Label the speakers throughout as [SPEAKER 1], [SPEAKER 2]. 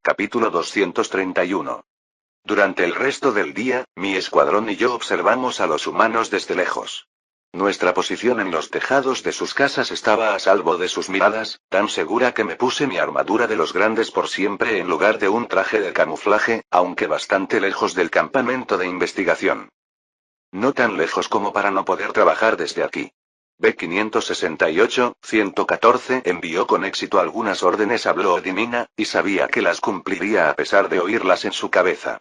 [SPEAKER 1] Capítulo 231. Durante el resto del día, mi escuadrón y yo observamos a los humanos desde lejos. Nuestra posición en los tejados de sus casas estaba a salvo de sus miradas, tan segura que me puse mi armadura de los grandes por siempre en lugar de un traje de camuflaje, aunque bastante lejos del campamento de investigación. No tan lejos como para no poder trabajar desde aquí. B-568-114 envió con éxito algunas órdenes a Bloodimina, y sabía que las cumpliría a pesar de oírlas en su cabeza.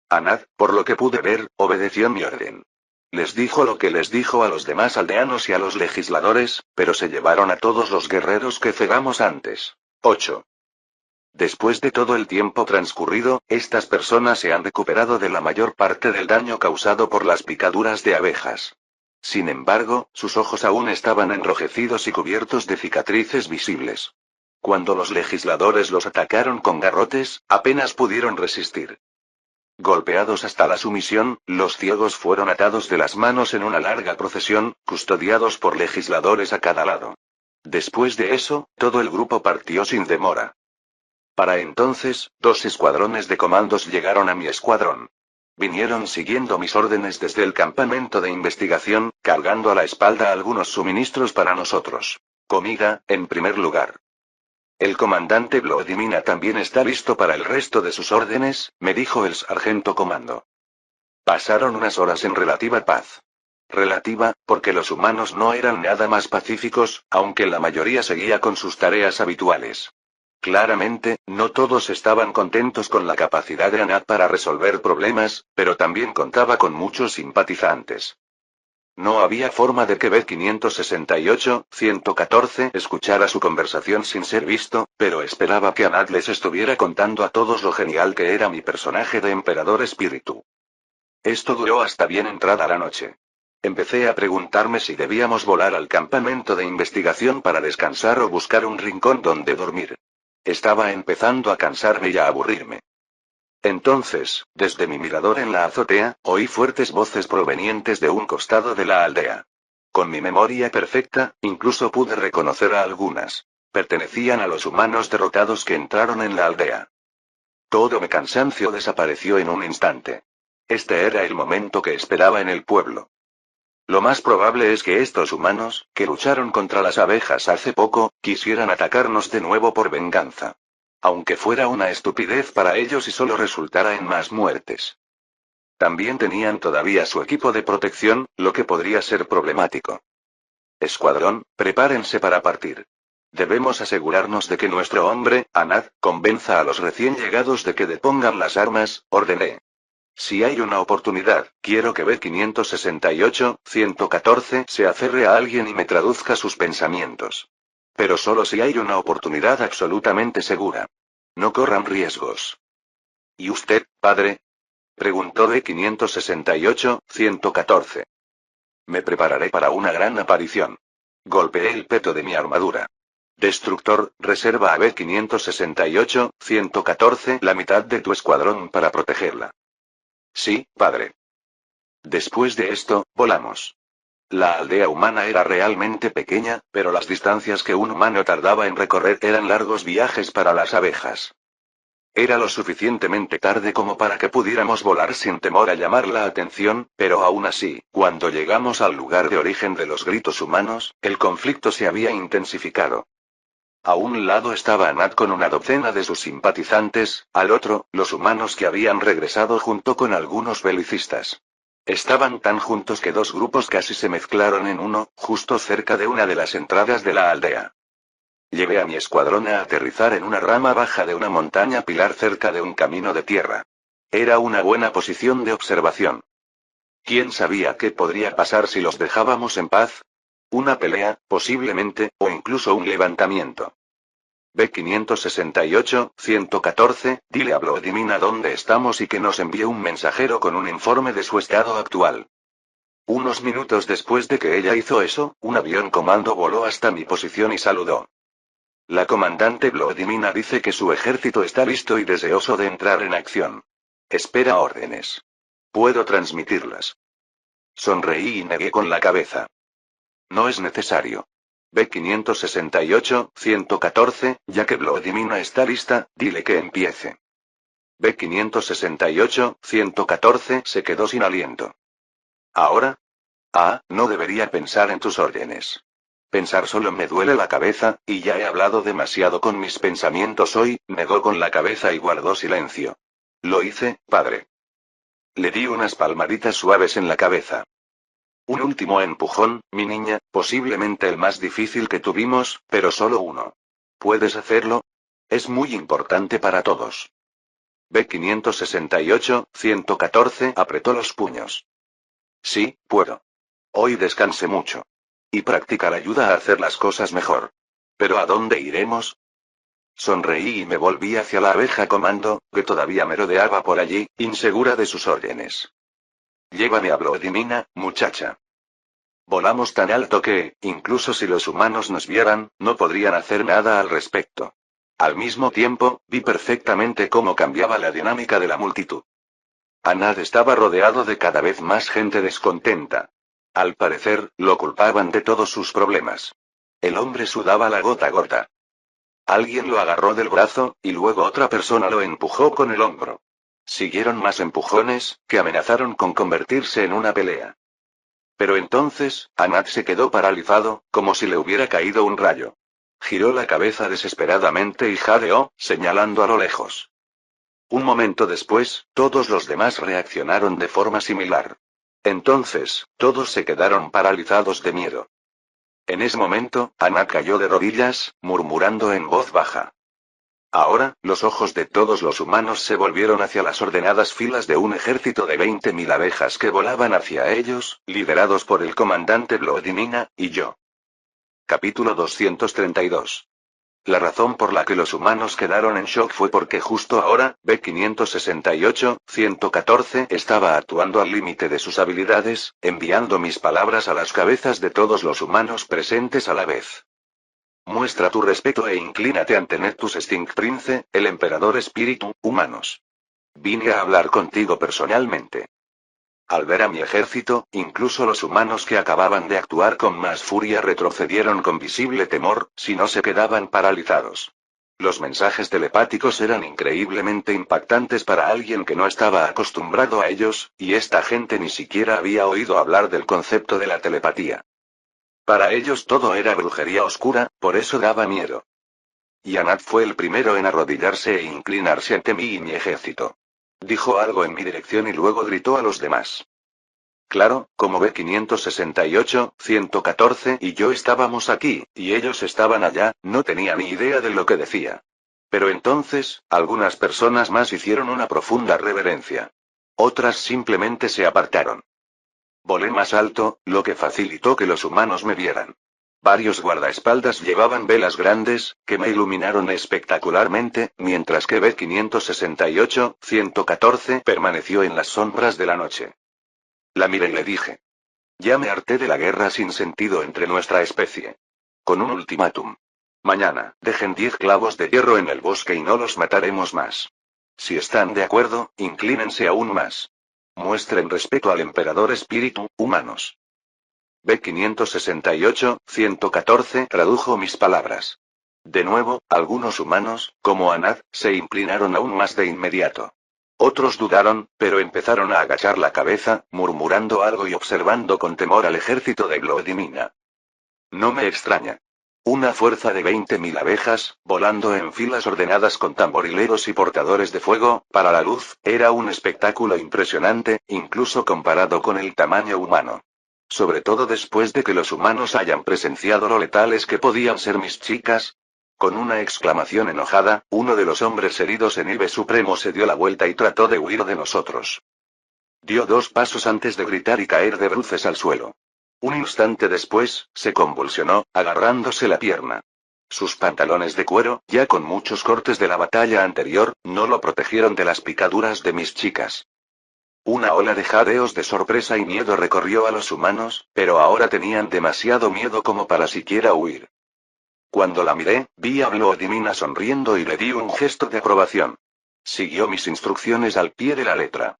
[SPEAKER 1] Anad, por lo que pude ver, obedeció mi orden. Les dijo lo que les dijo a los demás aldeanos y a los legisladores, pero se llevaron a todos los guerreros que cegamos antes. 8. Después de todo el tiempo transcurrido, estas personas se han recuperado de la mayor parte del daño causado por las picaduras de abejas. Sin embargo, sus ojos aún estaban enrojecidos y cubiertos de cicatrices visibles. Cuando los legisladores los atacaron con garrotes, apenas pudieron resistir. Golpeados hasta la sumisión, los ciegos fueron atados de las manos en una larga procesión, custodiados por legisladores a cada lado. Después de eso, todo el grupo partió sin demora. Para entonces, 2 escuadrones de comandos llegaron a mi escuadrón. Vinieron siguiendo mis órdenes desde el campamento de investigación, cargando a la espalda algunos suministros para nosotros. Comida, en primer lugar. El comandante Bloodimina también está listo para el resto de sus órdenes, me dijo el sargento comando. Pasaron unas horas en relativa paz. Relativa, porque los humanos no eran nada más pacíficos, aunque la mayoría seguía con sus tareas habituales. Claramente, no todos estaban contentos con la capacidad de Anad para resolver problemas, pero también contaba con muchos simpatizantes. No había forma de que B-568-114 escuchara su conversación sin ser visto, pero esperaba que Anad les estuviera contando a todos lo genial que era mi personaje de emperador espíritu. Esto duró hasta bien entrada la noche. Empecé a preguntarme si debíamos volar al campamento de investigación para descansar o buscar un rincón donde dormir. Estaba empezando a cansarme y a aburrirme. Entonces, desde mi mirador en la azotea, oí fuertes voces provenientes de un costado de la aldea. Con mi memoria perfecta, incluso pude reconocer a algunas. Pertenecían a los humanos derrotados que entraron en la aldea. Todo mi cansancio desapareció en un instante. Este era el momento que esperaba en el pueblo. Lo más probable es que estos humanos, que lucharon contra las abejas hace poco, quisieran atacarnos de nuevo por venganza. Aunque fuera una estupidez para ellos y solo resultara en más muertes. También tenían todavía su equipo de protección, lo que podría ser problemático. Escuadrón, prepárense para partir. Debemos asegurarnos de que nuestro hombre, Anad, convenza a los recién llegados de que depongan las armas, ordené. Si hay una oportunidad, quiero que B-568-114 se aferre a alguien y me traduzca sus pensamientos. Pero solo si hay una oportunidad absolutamente segura. No corran riesgos. ¿Y usted, padre? Preguntó B-568-114. Me prepararé para una gran aparición. Golpeé el peto de mi armadura. Destructor, reserva a B-568-114 la mitad de tu escuadrón para protegerla. Sí, padre. Después de esto, volamos. La aldea humana era realmente pequeña, pero las distancias que un humano tardaba en recorrer eran largos viajes para las abejas. Era lo suficientemente tarde como para que pudiéramos volar sin temor a llamar la atención, pero aún así, cuando llegamos al lugar de origen de los gritos humanos, el conflicto se había intensificado. A un lado estaba Anad con una docena de sus simpatizantes, al otro, los humanos que habían regresado junto con algunos belicistas. Estaban tan juntos que 2 grupos casi se mezclaron en uno, justo cerca de una de las entradas de la aldea. Llevé a mi escuadrón a aterrizar en una rama baja de una montaña pilar cerca de un camino de tierra. Era una buena posición de observación. ¿Quién sabía qué podría pasar si los dejábamos en paz? Una pelea, posiblemente, o incluso un levantamiento. B-568-114, dile a Bloodimina dónde estamos y que nos envíe un mensajero con un informe de su estado actual. Unos minutos después de que ella hizo eso, un avión comando voló hasta mi posición y saludó. La comandante Bloodimina dice que su ejército está listo y deseoso de entrar en acción. Espera órdenes. Puedo transmitirlas. Sonreí y negué con la cabeza. No es necesario. B568-114, ya que Vladimina está lista, dile que empiece. B568-114 se quedó sin aliento. ¿Ahora? Ah, no debería pensar en tus órdenes. Pensar solo me duele la cabeza, y ya he hablado demasiado con mis pensamientos hoy, negó con la cabeza y guardó silencio. Lo hice, padre. Le di unas palmaditas suaves en la cabeza. Un último empujón, mi niña, posiblemente el más difícil que tuvimos, pero solo uno. ¿Puedes hacerlo? Es muy importante para todos. B568-114 apretó los puños. Sí, puedo. Hoy descanse mucho. Y practicar ayuda a hacer las cosas mejor. ¿Pero a dónde iremos? Sonreí y me volví hacia la abeja comando, que todavía merodeaba por allí, insegura de sus órdenes. Llévame a Vladimina, muchacha. Volamos tan alto que, incluso si los humanos nos vieran, no podrían hacer nada al respecto. Al mismo tiempo, vi perfectamente cómo cambiaba la dinámica de la multitud. Anad estaba rodeado de cada vez más gente descontenta. Al parecer, lo culpaban de todos sus problemas. El hombre sudaba la gota gorda. Alguien lo agarró del brazo, y luego otra persona lo empujó con el hombro. Siguieron más empujones, que amenazaron con convertirse en una pelea. Pero entonces, Anad se quedó paralizado, como si le hubiera caído un rayo. Giró la cabeza desesperadamente y jadeó, señalando a lo lejos. Un momento después, todos los demás reaccionaron de forma similar. Entonces, todos se quedaron paralizados de miedo. En ese momento, Anad cayó de rodillas, murmurando en voz baja. Ahora, los ojos de todos los humanos se volvieron hacia las ordenadas filas de un ejército de 20.000 abejas que volaban hacia ellos, liderados por el comandante Vladimina, y yo. Capítulo 232. La razón por la que los humanos quedaron en shock fue porque justo ahora, B568-114 estaba actuando al límite de sus habilidades, enviando mis palabras a las cabezas de todos los humanos presentes a la vez. Muestra tu respeto e inclínate ante Neptus Sting Prince, el emperador espíritu, humanos. Vine a hablar contigo personalmente. Al ver a mi ejército, incluso los humanos que acababan de actuar con más furia retrocedieron con visible temor, si no se quedaban paralizados. Los mensajes telepáticos eran increíblemente impactantes para alguien que no estaba acostumbrado a ellos, y esta gente ni siquiera había oído hablar del concepto de la telepatía. Para ellos todo era brujería oscura, por eso daba miedo. Y Anad fue el primero en arrodillarse e inclinarse ante mí y mi ejército. Dijo algo en mi dirección y luego gritó a los demás. Claro, como B568-114 y yo estábamos aquí, y ellos estaban allá, no tenía ni idea de lo que decía. Pero entonces, algunas personas más hicieron una profunda reverencia. Otras simplemente se apartaron. Volé más alto, lo que facilitó que los humanos me vieran. Varios guardaespaldas llevaban velas grandes, que me iluminaron espectacularmente, mientras que B568-114 permaneció en las sombras de la noche. La miré y le dije. Ya me harté de la guerra sin sentido entre nuestra especie. Con un ultimátum. Mañana, dejen 10 clavos de hierro en el bosque y no los mataremos más. Si están de acuerdo, inclínense aún más. Muestren respeto al emperador espíritu, humanos. B568-114 tradujo mis palabras. De nuevo, algunos humanos, como Anad, se inclinaron aún más de inmediato. Otros dudaron, pero empezaron a agachar la cabeza, murmurando algo y observando con temor al ejército de Vladimina. No me extraña. Una fuerza de 20.000 abejas, volando en filas ordenadas con tamborileros y portadores de fuego, para la luz, era un espectáculo impresionante, incluso comparado con el tamaño humano. Sobre todo después de que los humanos hayan presenciado lo letales que podían ser mis chicas. Con una exclamación enojada, uno de los hombres heridos en Ibe Supremo se dio la vuelta y trató de huir de nosotros. Dio 2 pasos antes de gritar y caer de bruces al suelo. Un instante después, se convulsionó, agarrándose la pierna. Sus pantalones de cuero, ya con muchos cortes de la batalla anterior, no lo protegieron de las picaduras de mis chicas. Una ola de jadeos de sorpresa y miedo recorrió a los humanos, pero ahora tenían demasiado miedo como para siquiera huir. Cuando la miré, vi a Vladimina sonriendo y le di un gesto de aprobación. Siguió mis instrucciones al pie de la letra.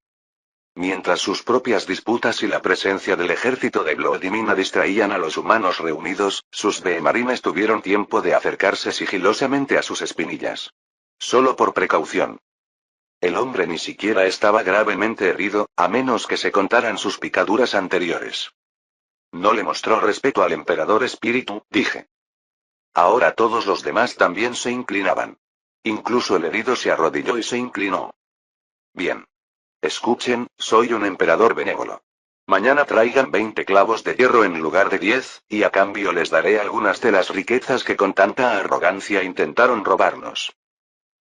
[SPEAKER 1] Mientras sus propias disputas y la presencia del ejército de Vladimir distraían a los humanos reunidos, sus Behemarines tuvieron tiempo de acercarse sigilosamente a sus espinillas. Solo por precaución. El hombre ni siquiera estaba gravemente herido, a menos que se contaran sus picaduras anteriores. No le mostró respeto al emperador espíritu, dije. Ahora todos los demás también se inclinaban. Incluso el herido se arrodilló y se inclinó. Bien. Escuchen, soy un emperador benévolo. Mañana traigan 20 clavos de hierro en lugar de 10, y a cambio les daré algunas de las riquezas que con tanta arrogancia intentaron robarnos.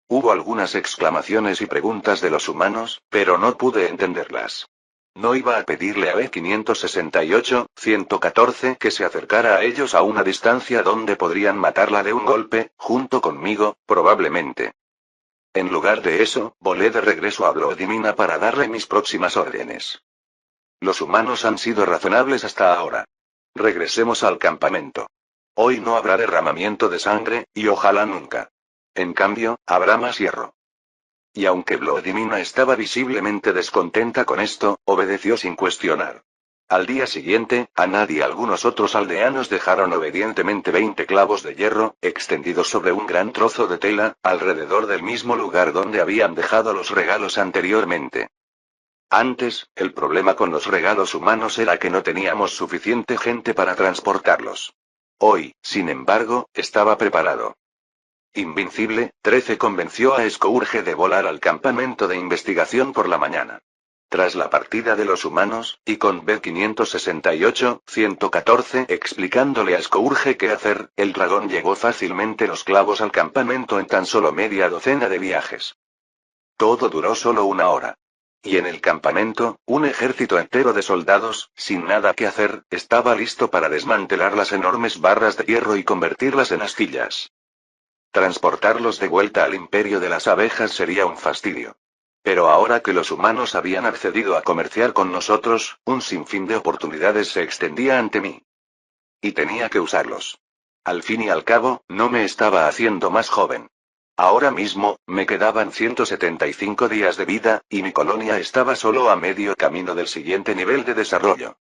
[SPEAKER 1] Hubo algunas exclamaciones y preguntas de los humanos, pero no pude entenderlas. No iba a pedirle a B-568-114 que se acercara a ellos a una distancia donde podrían matarla de un golpe, junto conmigo, probablemente. En lugar de eso, volé de regreso a Vladimir para darle mis próximas órdenes. Los humanos han sido razonables hasta ahora. Regresemos al campamento. Hoy no habrá derramamiento de sangre, y ojalá nunca. En cambio, habrá más hierro. Y aunque Vladimir estaba visiblemente descontenta con esto, obedeció sin cuestionar. Al día siguiente, Anad y algunos otros aldeanos dejaron obedientemente 20 clavos de hierro, extendidos sobre un gran trozo de tela, alrededor del mismo lugar donde habían dejado los regalos anteriormente. Antes, el problema con los regalos humanos era que no teníamos suficiente gente para transportarlos. Hoy, sin embargo, estaba preparado. Invincible, 13 convenció a Scourge de volar al campamento de investigación por la mañana. Tras la partida de los humanos, y con B-568-114 explicándole a Scourge qué hacer, el dragón llevó fácilmente los clavos al campamento en tan solo media docena de viajes. Todo duró solo 1 hora. Y en el campamento, un ejército entero de soldados, sin nada que hacer, estaba listo para desmantelar las enormes barras de hierro y convertirlas en astillas. Transportarlos de vuelta al imperio de las abejas sería un fastidio. Pero ahora que los humanos habían accedido a comerciar con nosotros, un sinfín de oportunidades se extendía ante mí. Y tenía que usarlos. Al fin y al cabo, no me estaba haciendo más joven. Ahora mismo, me quedaban 175 días de vida, y mi colonia estaba solo a medio camino del siguiente nivel de desarrollo.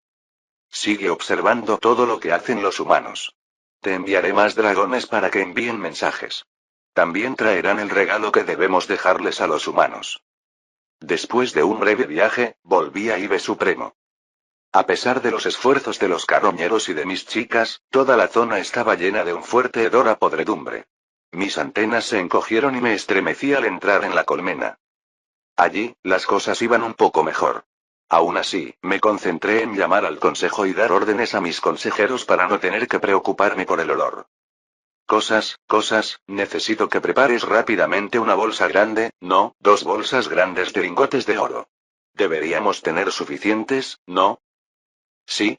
[SPEAKER 1] Sigue observando todo lo que hacen los humanos. Te enviaré más dragones para que envíen mensajes. También traerán el regalo que debemos dejarles a los humanos. Después de un breve viaje, volví a Ibe Supremo. A pesar de los esfuerzos de los carroñeros y de mis chicas, toda la zona estaba llena de un fuerte hedor a podredumbre. Mis antenas se encogieron y me estremecí al entrar en la colmena. Allí, las cosas iban un poco mejor. Aún así, me concentré en llamar al consejo y dar órdenes a mis consejeros para no tener que preocuparme por el olor. Cosas, necesito que prepares rápidamente una bolsa grande, no, 2 bolsas grandes de lingotes de oro. Deberíamos tener suficientes, ¿no? Sí.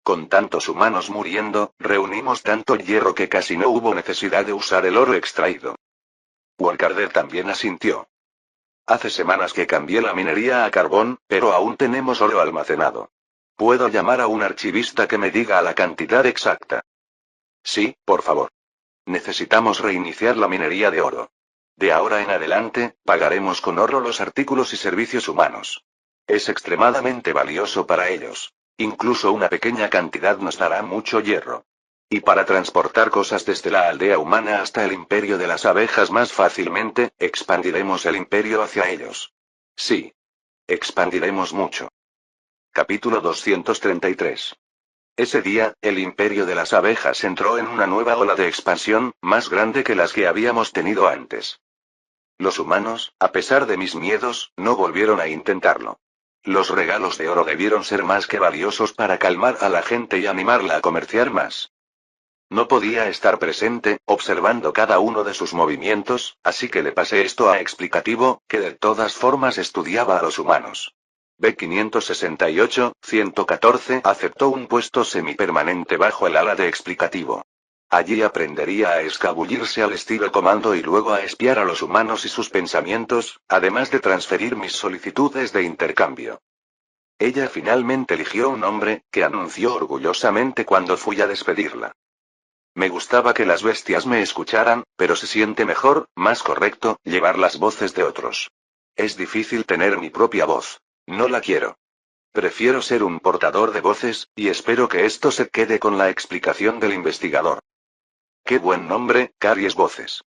[SPEAKER 1] Con tantos humanos muriendo, reunimos tanto hierro que casi no hubo necesidad de usar el oro extraído. Warcarder también asintió. Hace semanas que cambié la minería a carbón, pero aún tenemos oro almacenado. ¿Puedo llamar a un archivista que me diga la cantidad exacta? Sí, por favor. Necesitamos reiniciar la minería de oro. De ahora en adelante, pagaremos con oro los artículos y servicios humanos. Es extremadamente valioso para ellos. Incluso una pequeña cantidad nos dará mucho hierro. Y para transportar cosas desde la aldea humana hasta el imperio de las abejas más fácilmente, expandiremos el imperio hacia ellos. Sí. Expandiremos mucho. Capítulo 233. Ese día, el imperio de las abejas entró en una nueva ola de expansión, más grande que las que habíamos tenido antes. Los humanos, a pesar de mis miedos, no volvieron a intentarlo. Los regalos de oro debieron ser más que valiosos para calmar a la gente y animarla a comerciar más. No podía estar presente, observando cada uno de sus movimientos, así que le pasé esto a explicativo, que de todas formas estudiaba a los humanos. B-568-114 aceptó un puesto semipermanente bajo el ala de explicativo. Allí aprendería a escabullirse al estilo comando y luego a espiar a los humanos y sus pensamientos, además de transferir mis solicitudes de intercambio. Ella finalmente eligió un nombre, que anunció orgullosamente cuando fui a despedirla. Me gustaba que las bestias me escucharan, pero se siente mejor, más correcto, llevar las voces de otros. Es difícil tener mi propia voz. No la quiero. Prefiero ser un portador de voces, y espero que esto se quede con la explicación del investigador. Qué buen nombre, Caries Voces.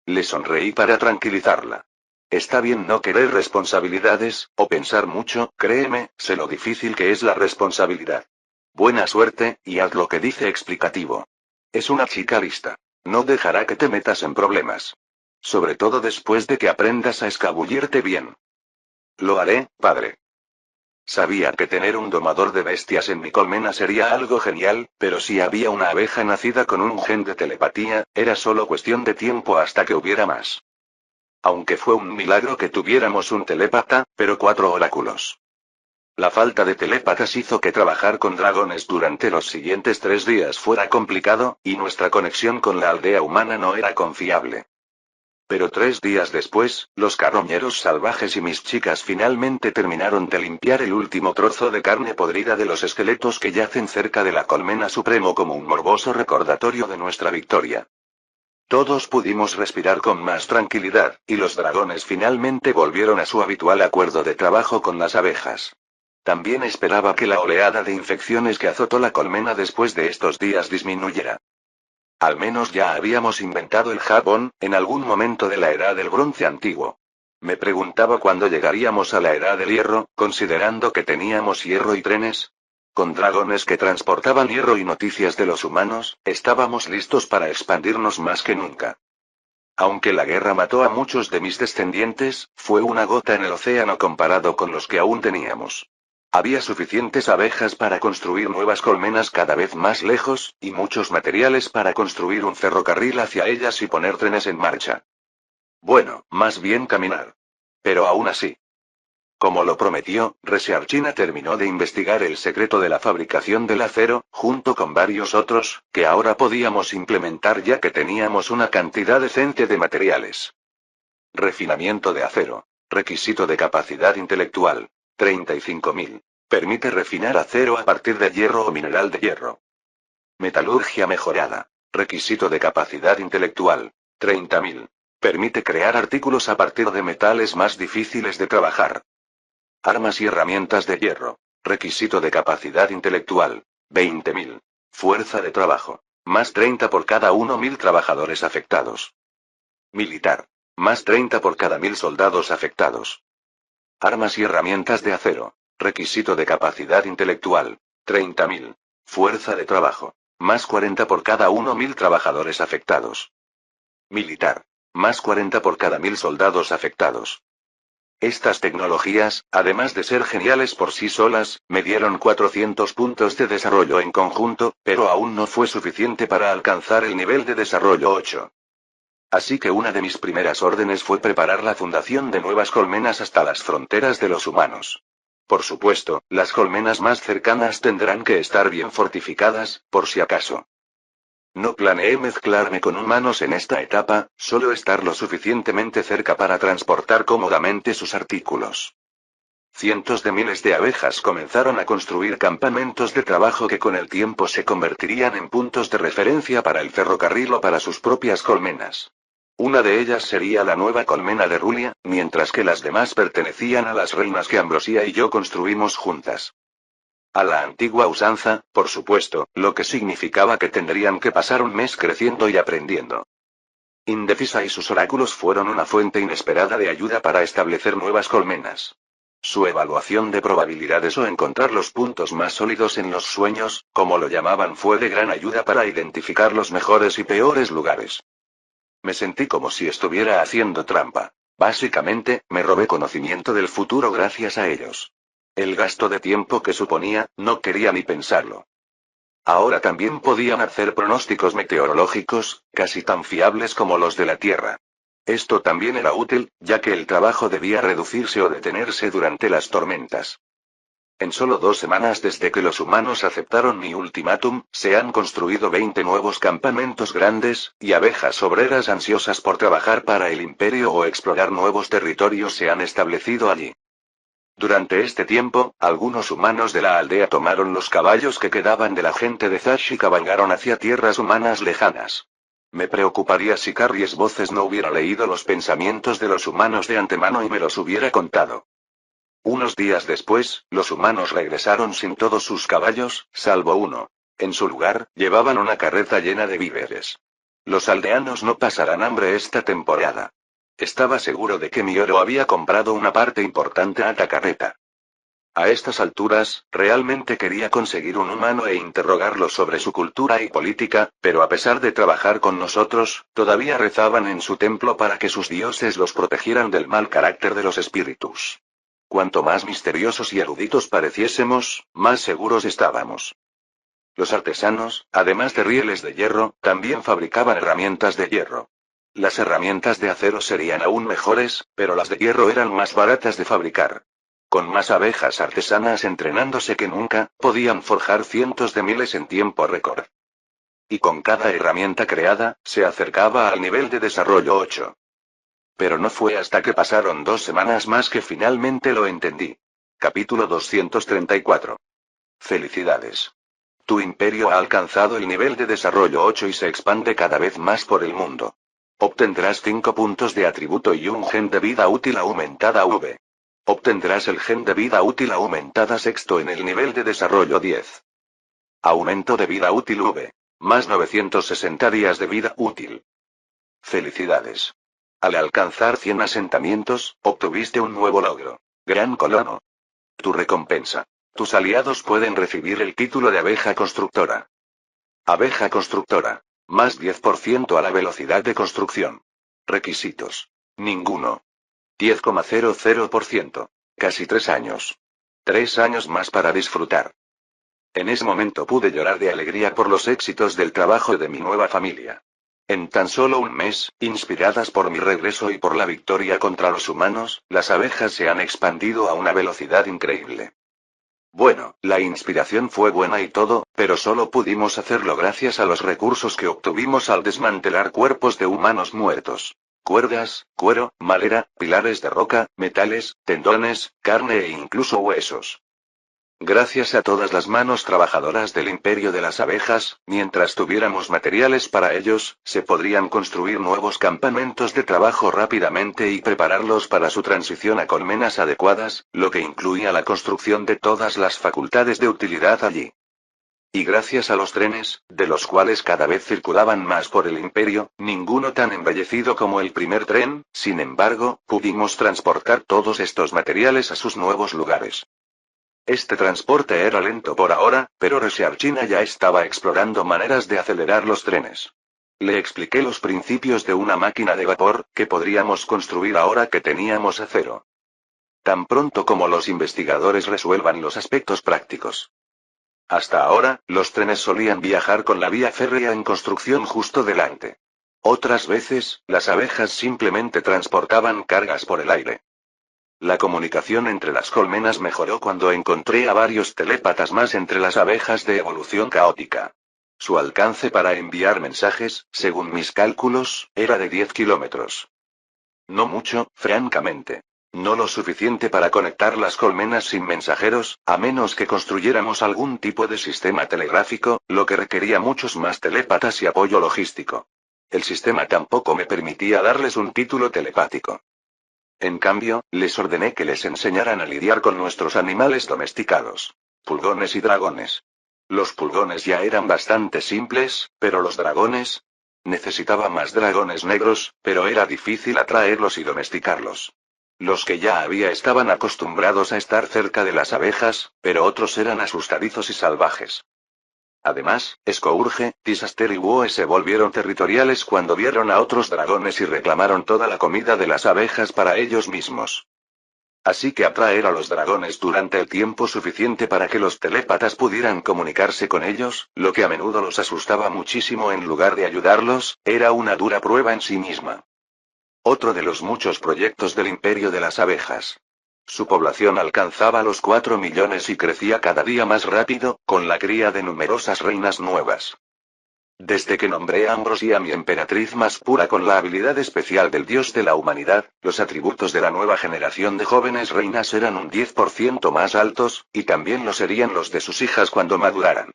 [SPEAKER 1] Le sonreí para tranquilizarla. Está bien no querer responsabilidades, o pensar mucho, créeme, sé lo difícil que es la responsabilidad. Buena suerte, y haz lo que dice explicativo. Es una chica lista. No dejará que te metas en problemas. Sobre todo después de que aprendas a escabullirte bien. Lo haré, padre. Sabía que tener un domador de bestias en mi colmena sería algo genial, pero si había una abeja nacida con un gen de telepatía, era solo cuestión de tiempo hasta que hubiera más. Aunque fue un milagro que tuviéramos un telépata, pero 4 oráculos. La falta de telépatas hizo que trabajar con dragones durante los siguientes 3 días fuera complicado, y nuestra conexión con la aldea humana no era confiable. Pero 3 días después, los carroñeros salvajes y mis chicas finalmente terminaron de limpiar el último trozo de carne podrida de los esqueletos que yacen cerca de la colmena supremo como un morboso recordatorio de nuestra victoria. Todos pudimos respirar con más tranquilidad, y los dragones finalmente volvieron a su habitual acuerdo de trabajo con las abejas. También esperaba que la oleada de infecciones que azotó la colmena después de estos días disminuyera. Al menos ya habíamos inventado el jabón, en algún momento de la edad del bronce antiguo. Me preguntaba cuándo llegaríamos a la edad del hierro, considerando que teníamos hierro y trenes. Con dragones que transportaban hierro y noticias de los humanos, estábamos listos para expandirnos más que nunca. Aunque la guerra mató a muchos de mis descendientes, fue una gota en el océano comparado con los que aún teníamos. Había suficientes abejas para construir nuevas colmenas cada vez más lejos, y muchos materiales para construir un ferrocarril hacia ellas y poner trenes en marcha. Bueno, más bien caminar. Pero aún así. Como lo prometió, Researchina terminó de investigar el secreto de la fabricación del acero, junto con varios otros, que ahora podíamos implementar ya que teníamos una cantidad decente de materiales. Refinamiento de acero. Requisito de capacidad intelectual. 35.000. Permite refinar acero a partir de hierro o mineral de hierro. Metalurgia mejorada. Requisito de capacidad intelectual. 30.000. Permite crear artículos a partir de metales más difíciles de trabajar. Armas y herramientas de hierro. Requisito de capacidad intelectual. 20.000. Fuerza de trabajo. Más 30 por cada 1.000 trabajadores afectados. Militar. Más 30 por cada 1.000 soldados afectados. Armas y herramientas de acero. Requisito de capacidad intelectual. 30.000. Fuerza de trabajo. Más 40 por cada 1.000 trabajadores afectados. Militar. Más 40 por cada 1.000 soldados afectados. Estas tecnologías, además de ser geniales por sí solas, me dieron 400 puntos de desarrollo en conjunto, pero aún no fue suficiente para alcanzar el nivel de desarrollo 8. Así que una de mis primeras órdenes fue preparar la fundación de nuevas colmenas hasta las fronteras de los humanos. Por supuesto, las colmenas más cercanas tendrán que estar bien fortificadas, por si acaso. No planeé mezclarme con humanos en esta etapa, solo estar lo suficientemente cerca para transportar cómodamente sus artículos. Cientos de miles de abejas comenzaron a construir campamentos de trabajo que con el tiempo se convertirían en puntos de referencia para el ferrocarril o para sus propias colmenas. Una de ellas sería la nueva colmena de Rulia, mientras que las demás pertenecían a las reinas que Ambrosia y yo construimos juntas. A la antigua usanza, por supuesto, lo que significaba que tendrían que pasar un mes creciendo y aprendiendo. Indecisa y sus oráculos fueron una fuente inesperada de ayuda para establecer nuevas colmenas. Su evaluación de probabilidades o encontrar los puntos más sólidos en los sueños, como lo llamaban, fue de gran ayuda para identificar los mejores y peores lugares. Me sentí como si estuviera haciendo trampa. Básicamente, me robé conocimiento del futuro gracias a ellos. El gasto de tiempo que suponía, no quería ni pensarlo. Ahora también podían hacer pronósticos meteorológicos, casi tan fiables como los de la Tierra. Esto también era útil, ya que el trabajo debía reducirse o detenerse durante las tormentas. En solo 2 semanas desde que los humanos aceptaron mi ultimátum, se han construido 20 nuevos campamentos grandes, y abejas obreras ansiosas por trabajar para el imperio o explorar nuevos territorios se han establecido allí. Durante este tiempo, algunos humanos de la aldea tomaron los caballos que quedaban de la gente de Zash y cabalgaron hacia tierras humanas lejanas. Me preocuparía si Caries Voces no hubiera leído los pensamientos de los humanos de antemano y me los hubiera contado. Unos días después, los humanos regresaron sin todos sus caballos, salvo uno. En su lugar, llevaban una carreta llena de víveres. Los aldeanos no pasarán hambre esta temporada. Estaba seguro de que Mioro había comprado una parte importante a la carreta. A estas alturas, realmente quería conseguir un humano e interrogarlo sobre su cultura y política, pero a pesar de trabajar con nosotros, todavía rezaban en su templo para que sus dioses los protegieran del mal carácter de los espíritus. Cuanto más misteriosos y eruditos pareciésemos, más seguros estábamos. Los artesanos, además de rieles de hierro, también fabricaban herramientas de hierro. Las herramientas de acero serían aún mejores, pero las de hierro eran más baratas de fabricar. Con más abejas artesanas entrenándose que nunca, podían forjar cientos de miles en tiempo récord. Y con cada herramienta creada, se acercaba al nivel de desarrollo 8. Pero no fue hasta que pasaron 2 semanas más que finalmente lo entendí. Capítulo 234. Felicidades. Tu imperio ha alcanzado el nivel de desarrollo 8 y se expande cada vez más por el mundo. Obtendrás 5 puntos de atributo y un gen de vida útil aumentada V. Obtendrás el gen de vida útil aumentada sexto en el nivel de desarrollo 10. Aumento de vida útil V. Más 960 días de vida útil. Felicidades. Al alcanzar 100 asentamientos, obtuviste un nuevo logro. Gran colono. Tu recompensa. Tus aliados pueden recibir el título de abeja constructora. Abeja constructora. Más 10% a la velocidad de construcción. Requisitos. Ninguno. 10,00%. Casi 3 años. 3 años más para disfrutar. En ese momento pude llorar de alegría por los éxitos del trabajo de mi nueva familia. En tan solo un mes, inspiradas por mi regreso y por la victoria contra los humanos, las abejas se han expandido a una velocidad increíble. Bueno, la inspiración fue buena y todo, pero solo pudimos hacerlo gracias a los recursos que obtuvimos al desmantelar cuerpos de humanos muertos. Cuerdas, cuero, madera, pilares de roca, metales, tendones, carne e incluso huesos. Gracias a todas las manos trabajadoras del imperio de las abejas, mientras tuviéramos materiales para ellos, se podrían construir nuevos campamentos de trabajo rápidamente y prepararlos para su transición a colmenas adecuadas, lo que incluía la construcción de todas las facultades de utilidad allí. Y gracias a los trenes, de los cuales cada vez circulaban más por el imperio, ninguno tan embellecido como el primer tren, sin embargo, pudimos transportar todos estos materiales a sus nuevos lugares. Este transporte era lento por ahora, pero Resharchina ya estaba explorando maneras de acelerar los trenes. Le expliqué los principios de una máquina de vapor, que podríamos construir ahora que teníamos acero. Tan pronto como los investigadores resuelvan los aspectos prácticos. Hasta ahora, los trenes solían viajar con la vía férrea en construcción justo delante. Otras veces, las abejas simplemente transportaban cargas por el aire. La comunicación entre las colmenas mejoró cuando encontré a varios telépatas más entre las abejas de evolución caótica. Su alcance para enviar mensajes, según mis cálculos, era de 10 kilómetros. No mucho, francamente. No lo suficiente para conectar las colmenas sin mensajeros, a menos que construyéramos algún tipo de sistema telegráfico, lo que requería muchos más telépatas y apoyo logístico. El sistema tampoco me permitía darles un título telepático. En cambio, les ordené que les enseñaran a lidiar con nuestros animales domesticados. Pulgones y dragones. Los pulgones ya eran bastante simples, pero los dragones... Necesitaba más dragones negros, pero era difícil atraerlos y domesticarlos. Los que ya había estaban acostumbrados a estar cerca de las abejas, pero otros eran asustadizos y salvajes. Además, Scourge, Tisaster y Woe se volvieron territoriales cuando vieron a otros dragones y reclamaron toda la comida de las abejas para ellos mismos. Así que atraer a los dragones durante el tiempo suficiente para que los telépatas pudieran comunicarse con ellos, lo que a menudo los asustaba muchísimo en lugar de ayudarlos, era una dura prueba en sí misma. Otro de los muchos proyectos del imperio de las abejas. Su población alcanzaba los 4 millones y crecía cada día más rápido, con la cría de numerosas reinas nuevas. Desde que nombré a Ambrosia mi emperatriz más pura con la habilidad especial del dios de la humanidad, los atributos de la nueva generación de jóvenes reinas eran un 10% más altos, y también lo serían los de sus hijas cuando maduraran.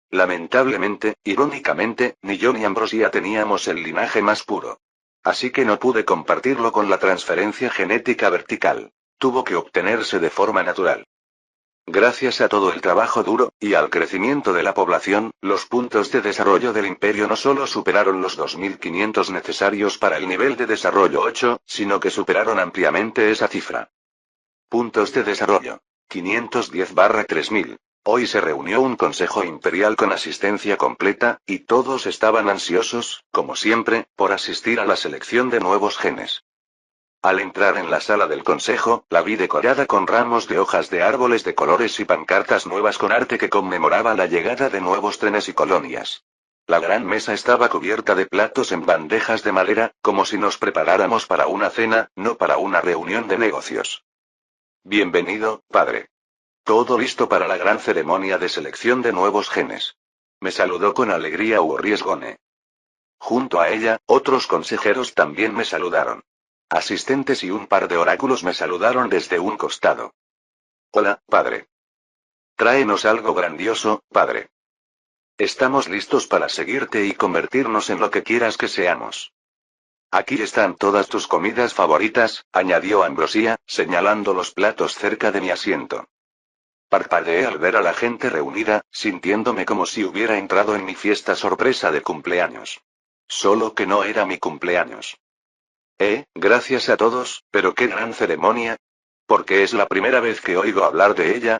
[SPEAKER 1] Lamentablemente, irónicamente, ni yo ni Ambrosia teníamos el linaje más puro. Así que no pude compartirlo con la transferencia genética vertical. tuvo que obtenerse de forma natural. Gracias a todo el trabajo duro, y al crecimiento de la población, los puntos de desarrollo del imperio no solo superaron los 2500 necesarios para el nivel de desarrollo 8, sino que superaron ampliamente esa cifra. Puntos de desarrollo. 510/3000. Hoy se reunió un consejo imperial con asistencia completa, y todos estaban ansiosos, como siempre, por asistir a la selección de nuevos genes. Al entrar en la sala del consejo, la vi decorada con ramos de hojas de árboles de colores y pancartas nuevas con arte que conmemoraba la llegada de nuevos trenes y colonias. La gran mesa estaba cubierta de platos en bandejas de madera, como si nos preparáramos para una cena, no para una reunión de negocios. Bienvenido, padre. Todo listo para la gran ceremonia de selección de nuevos genes. Me saludó con alegría Riesgone. Junto a ella, otros consejeros también me saludaron. Asistentes y un par de oráculos me saludaron desde un costado. Hola, padre. Tráenos algo grandioso, padre. Estamos listos para seguirte y convertirnos en lo que quieras que seamos. Aquí están todas tus comidas favoritas, añadió Ambrosia, señalando los platos cerca de mi asiento. Parpadeé al ver a la gente reunida, sintiéndome como si hubiera entrado en mi fiesta sorpresa de cumpleaños. Solo que no era mi cumpleaños. Gracias a todos, pero qué gran ceremonia. Porque es la primera vez que oigo hablar de ella.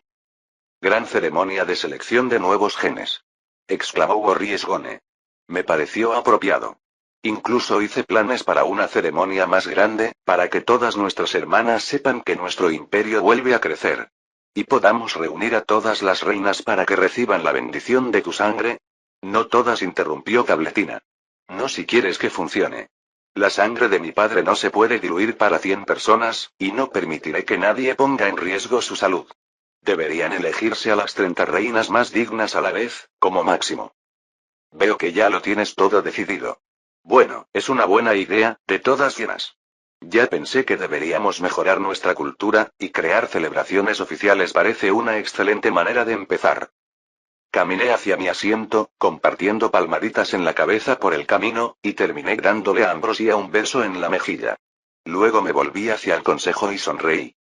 [SPEAKER 1] Gran ceremonia de selección de nuevos genes. Exclamó Riesgone. Me pareció apropiado. Incluso hice planes para una ceremonia más grande, para que todas nuestras hermanas sepan que nuestro imperio vuelve a crecer. Y podamos reunir a todas las reinas para que reciban la bendición de tu sangre. No todas, interrumpió Cabletina. No, si quieres que funcione. La sangre de mi padre no se puede diluir para 100 personas, y no permitiré que nadie ponga en riesgo su salud. Deberían elegirse a las 30 reinas más dignas a la vez, como máximo. Veo que ya lo tienes todo decidido. Bueno, es una buena idea, de todas llenas. Ya pensé que deberíamos mejorar nuestra cultura, y crear celebraciones oficiales parece una excelente manera de empezar. Caminé hacia mi asiento, compartiendo palmaditas en la cabeza por el camino, y terminé dándole a Ambrosia un beso en la mejilla. Luego me volví hacia el consejo y sonreí.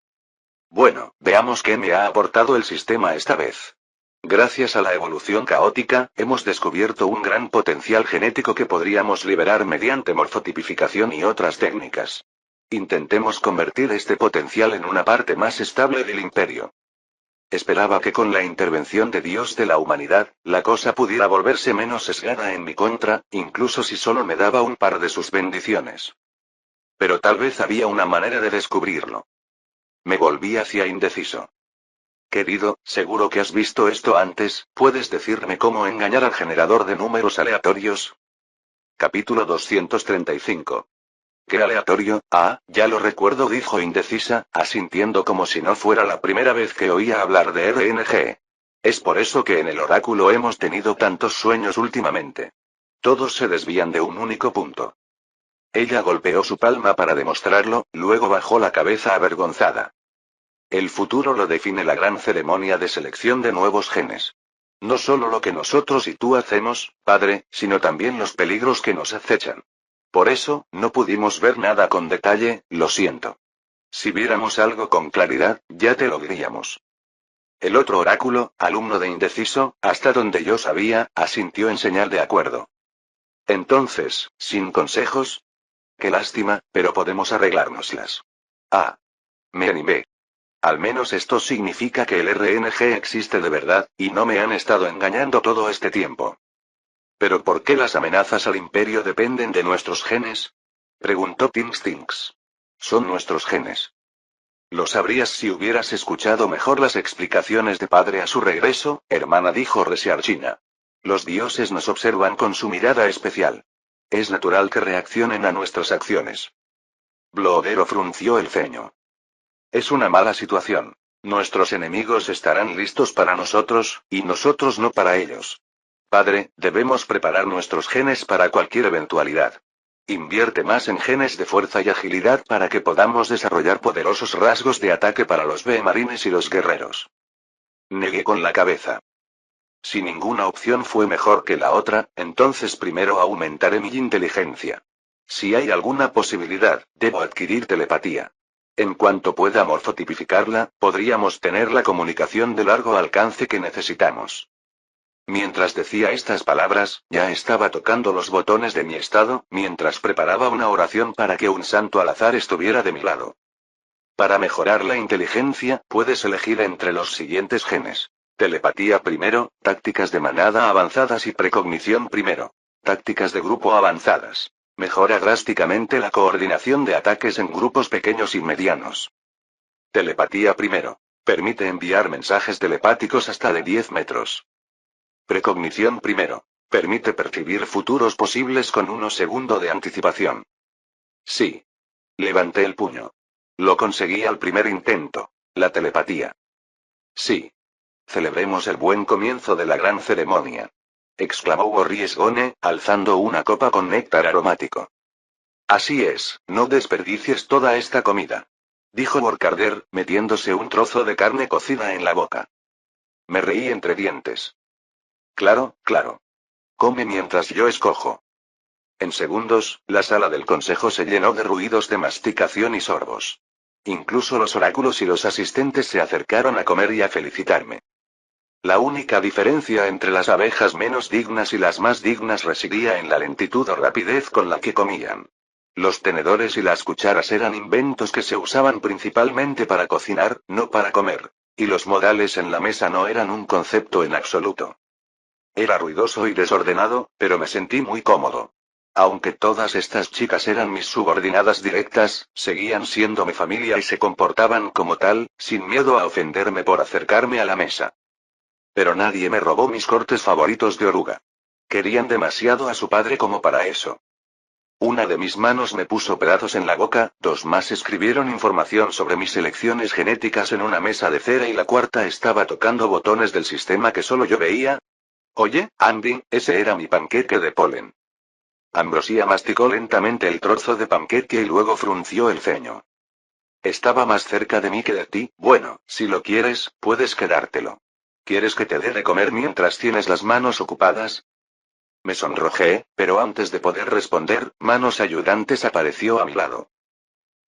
[SPEAKER 1] Bueno, veamos qué me ha aportado el sistema esta vez. Gracias a la evolución caótica, hemos descubierto un gran potencial genético que podríamos liberar mediante morfotipificación y otras técnicas. Intentemos convertir este potencial en una parte más estable del imperio. Esperaba que con la intervención de Dios de la humanidad, la cosa pudiera volverse menos sesgada en mi contra, incluso si solo me daba un par de sus bendiciones. Pero tal vez había una manera de descubrirlo. Me volví hacia indeciso. Querido, seguro que has visto esto antes, ¿puedes decirme cómo engañar al generador de números aleatorios? Capítulo 235. ¿Qué aleatorio? Ya lo recuerdo, dijo indecisa, asintiendo como si no fuera la primera vez que oía hablar de RNG. Es por eso que en el oráculo hemos tenido tantos sueños últimamente. Todos se desvían de un único punto. Ella golpeó su palma para demostrarlo, luego bajó la cabeza avergonzada. El futuro lo define la gran ceremonia de selección de nuevos genes. No solo lo que nosotros y tú hacemos, padre, sino también los peligros que nos acechan. Por eso, no pudimos ver nada con detalle, lo siento. Si viéramos algo con claridad, ya te lo diríamos. El otro oráculo, alumno de indeciso, hasta donde yo sabía, asintió en señal de acuerdo. Entonces, ¿sin consejos? Qué lástima, pero podemos arreglárnoslas. Me animé. Al menos esto significa que el RNG existe de verdad, y no me han estado engañando todo este tiempo. ¿Pero por qué las amenazas al imperio dependen de nuestros genes? Preguntó Tinks. Son nuestros genes. Lo sabrías si hubieras escuchado mejor las explicaciones de padre a su regreso, hermana, dijo Resiarchina. Los dioses nos observan con su mirada especial. Es natural que reaccionen a nuestras acciones. Bloodero frunció el ceño. Es una mala situación. Nuestros enemigos estarán listos para nosotros, y nosotros no para ellos. Padre, debemos preparar nuestros genes para cualquier eventualidad. Invierte más en genes de fuerza y agilidad para que podamos desarrollar poderosos rasgos de ataque para los B-marines y los guerreros. Negué con la cabeza. Si ninguna opción fue mejor que la otra, entonces primero aumentaré mi inteligencia. Si hay alguna posibilidad, debo adquirir telepatía. En cuanto pueda morfotipificarla, podríamos tener la comunicación de largo alcance que necesitamos. Mientras decía estas palabras, ya estaba tocando los botones de mi estado, mientras preparaba una oración para que un santo al azar estuviera de mi lado. Para mejorar la inteligencia, puedes elegir entre los siguientes genes. Telepatía primero, tácticas de manada avanzadas y precognición primero. Tácticas de grupo avanzadas. Mejora drásticamente la coordinación de ataques en grupos pequeños y medianos. Telepatía primero. Permite enviar mensajes telepáticos hasta de 10 metros. Precognición primero. Permite percibir futuros posibles con 1 segundo de anticipación. Sí. Levanté el puño. Lo conseguí al primer intento. La telepatía. Sí. Celebremos el buen comienzo de la gran ceremonia. Exclamó Gorriesgone, alzando una copa con néctar aromático. Así es, no desperdicies toda esta comida. Dijo Borcarder, metiéndose un trozo de carne cocida en la boca. Me reí entre dientes. Claro, claro. Come mientras yo escojo. En segundos, la sala del consejo se llenó de ruidos de masticación y sorbos. Incluso los oráculos y los asistentes se acercaron a comer y a felicitarme. La única diferencia entre las abejas menos dignas y las más dignas residía en la lentitud o rapidez con la que comían. Los tenedores y las cucharas eran inventos que se usaban principalmente para cocinar, no para comer. Y los modales en la mesa no eran un concepto en absoluto. Era ruidoso y desordenado, pero me sentí muy cómodo. Aunque todas estas chicas eran mis subordinadas directas, seguían siendo mi familia y se comportaban como tal, sin miedo a ofenderme por acercarme a la mesa. Pero nadie me robó mis cortes favoritos de oruga. Querían demasiado a su padre como para eso. Una de mis manos me puso pedazos en la boca, 2 más escribieron información sobre mis selecciones genéticas en una mesa de cera y la cuarta estaba tocando botones del sistema que solo yo veía. Oye, Andy, ese era mi panqueque de polen. Ambrosia masticó lentamente el trozo de panqueque y luego frunció el ceño. Estaba más cerca de mí que de ti, bueno, si lo quieres, puedes quedártelo. ¿Quieres que te dé de comer mientras tienes las manos ocupadas? Me sonrojé, pero antes de poder responder, Manos Ayudantes apareció a mi lado.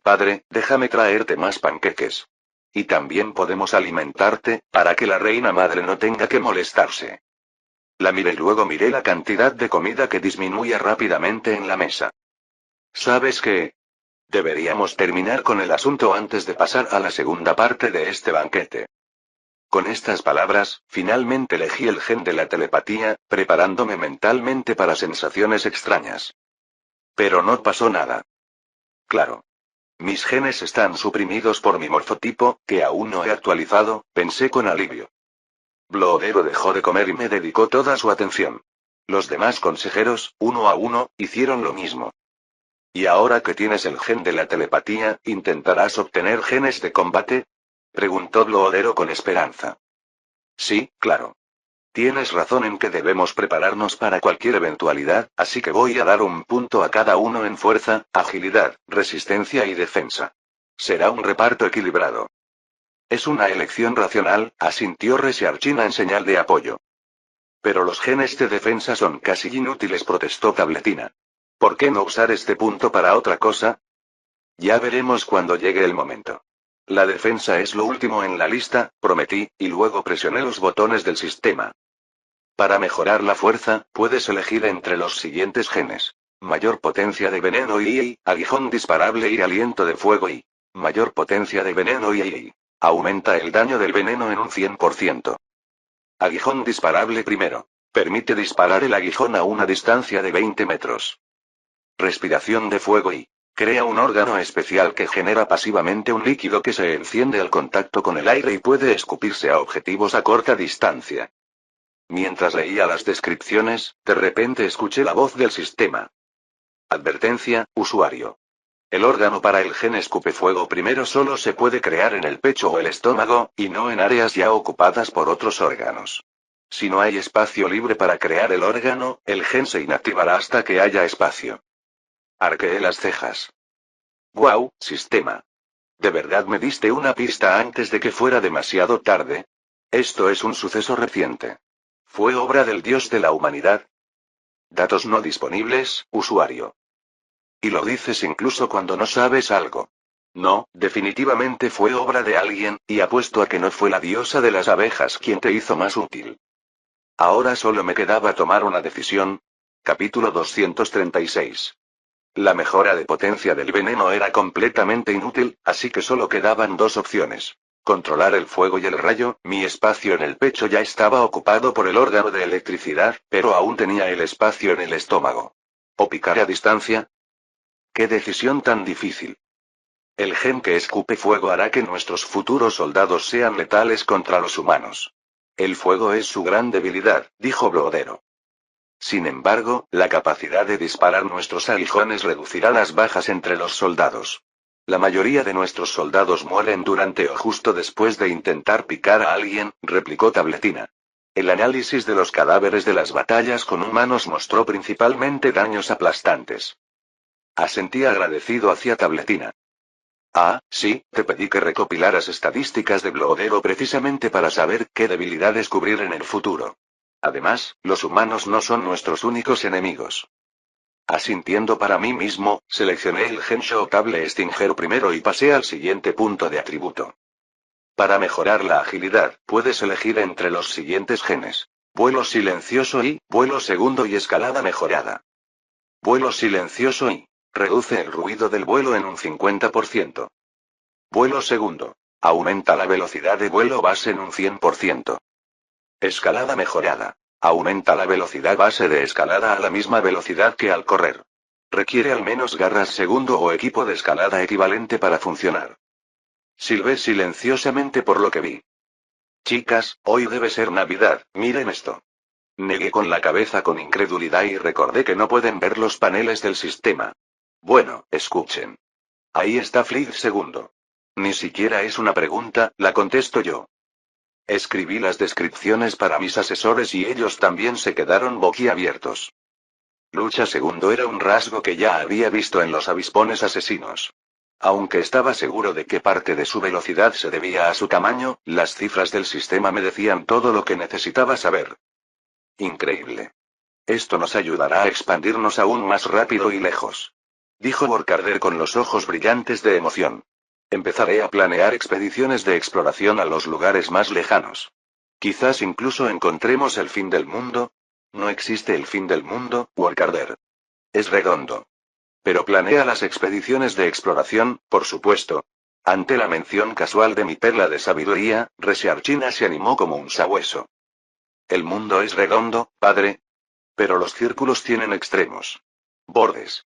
[SPEAKER 1] Padre, déjame traerte más panqueques. Y también podemos alimentarte, para que la reina madre no tenga que molestarse. La miré y luego miré la cantidad de comida que disminuía rápidamente en la mesa. ¿Sabes qué? Deberíamos terminar con el asunto antes de pasar a la segunda parte de este banquete. Con estas palabras, finalmente elegí el gen de la telepatía, preparándome mentalmente para sensaciones extrañas. Pero no pasó nada. Claro. Mis genes están suprimidos por mi morfotipo, que aún no he actualizado, pensé con alivio. Bloodero dejó de comer y me dedicó toda su atención. Los demás consejeros, uno a uno, hicieron lo mismo. ¿Y ahora que tienes el gen de la telepatía, intentarás obtener genes de combate? Preguntó Bloodero con esperanza. Sí, claro. Tienes razón en que debemos prepararnos para cualquier eventualidad, así que voy a dar un punto a cada uno en fuerza, agilidad, resistencia y defensa. Será un reparto equilibrado. Es una elección racional, asintió Resiarchina en señal de apoyo. Pero los genes de defensa son casi inútiles, protestó Tabletina. ¿Por qué no usar este punto para otra cosa? Ya veremos cuando llegue el momento. La defensa es lo último en la lista, prometí, y luego presioné los botones del sistema. Para mejorar la fuerza, puedes elegir entre los siguientes genes. Mayor potencia de veneno y aguijón disparable y aliento de fuego y mayor potencia de veneno y aumenta el daño del veneno en un 100%. Aguijón disparable primero. Permite disparar el aguijón a una distancia de 20 metros. Respiración de fuego y crea un órgano especial que genera pasivamente un líquido que se enciende al contacto con el aire y puede escupirse a objetivos a corta distancia. Mientras leía las descripciones, de repente escuché la voz del sistema. Advertencia, usuario. El órgano para el gen escupefuego primero solo se puede crear en el pecho o el estómago, y no en áreas ya ocupadas por otros órganos. Si no hay espacio libre para crear el órgano, el gen se inactivará hasta que haya espacio. Arqueé las cejas. ¡Guau, sistema! ¿De verdad me diste una pista antes de que fuera demasiado tarde? Esto es un suceso reciente. ¿Fue obra del dios de la humanidad? Datos no disponibles, usuario. Y lo dices incluso cuando no sabes algo. No, definitivamente fue obra de alguien, y apuesto a que no fue la diosa de las abejas quien te hizo más útil. Ahora solo me quedaba tomar una decisión. Capítulo 236. La mejora de potencia del veneno era completamente inútil, así que solo quedaban dos opciones. Controlar el fuego y el rayo. Mi espacio en el pecho ya estaba ocupado por el órgano de electricidad, pero aún tenía el espacio en el estómago. ¿O picar a distancia? ¡Qué decisión tan difícil! El gen que escupe fuego hará que nuestros futuros soldados sean letales contra los humanos. El fuego es su gran debilidad, dijo Brodero. Sin embargo, la capacidad de disparar nuestros aguijones reducirá las bajas entre los soldados. La mayoría de nuestros soldados mueren durante o justo después de intentar picar a alguien, replicó Tabletina. El análisis de los cadáveres de las batallas con humanos mostró principalmente daños aplastantes. Asentí agradecido hacia Tabletina. Ah, sí, te pedí que recopilaras estadísticas de Brodero precisamente para saber qué debilidades cubrir en el futuro. Además, los humanos no son nuestros únicos enemigos. Asintiendo para mí mismo, seleccioné el gen Shootable Stinger primero y pasé al siguiente punto de atributo. Para mejorar la agilidad, puedes elegir entre los siguientes genes. Vuelo silencioso y, vuelo segundo y escalada mejorada. Vuelo silencioso y, reduce el ruido del vuelo en un 50%. Vuelo segundo. Aumenta la velocidad de vuelo base en un 100%. Escalada mejorada. Aumenta la velocidad base de escalada a la misma velocidad que al correr. Requiere al menos garras segundo o equipo de escalada equivalente para funcionar. Silbé silenciosamente por lo que vi. Chicas, hoy debe ser Navidad, miren esto. Negué con la cabeza con incredulidad y recordé que no pueden ver los paneles del sistema. Bueno, escuchen. Ahí está Flig segundo. Ni siquiera es una pregunta, la contesto yo. Escribí las descripciones para mis asesores y ellos también se quedaron boquiabiertos. Lucha segundo era un rasgo que ya había visto en los avispones asesinos. Aunque estaba seguro de que parte de su velocidad se debía a su tamaño, las cifras del sistema me decían todo lo que necesitaba saber. Increíble. Esto nos ayudará a expandirnos aún más rápido y lejos. Dijo Borcarder con los ojos brillantes de emoción. Empezaré a planear expediciones de exploración a los lugares más lejanos. Quizás incluso encontremos el fin del mundo. No existe el fin del mundo, Borcarder. Es redondo. Pero planea las expediciones de exploración, por supuesto. Ante la mención casual de mi perla de sabiduría, Resharchina se animó como un sabueso. El mundo es redondo, padre. Pero los círculos tienen extremos. Bordes.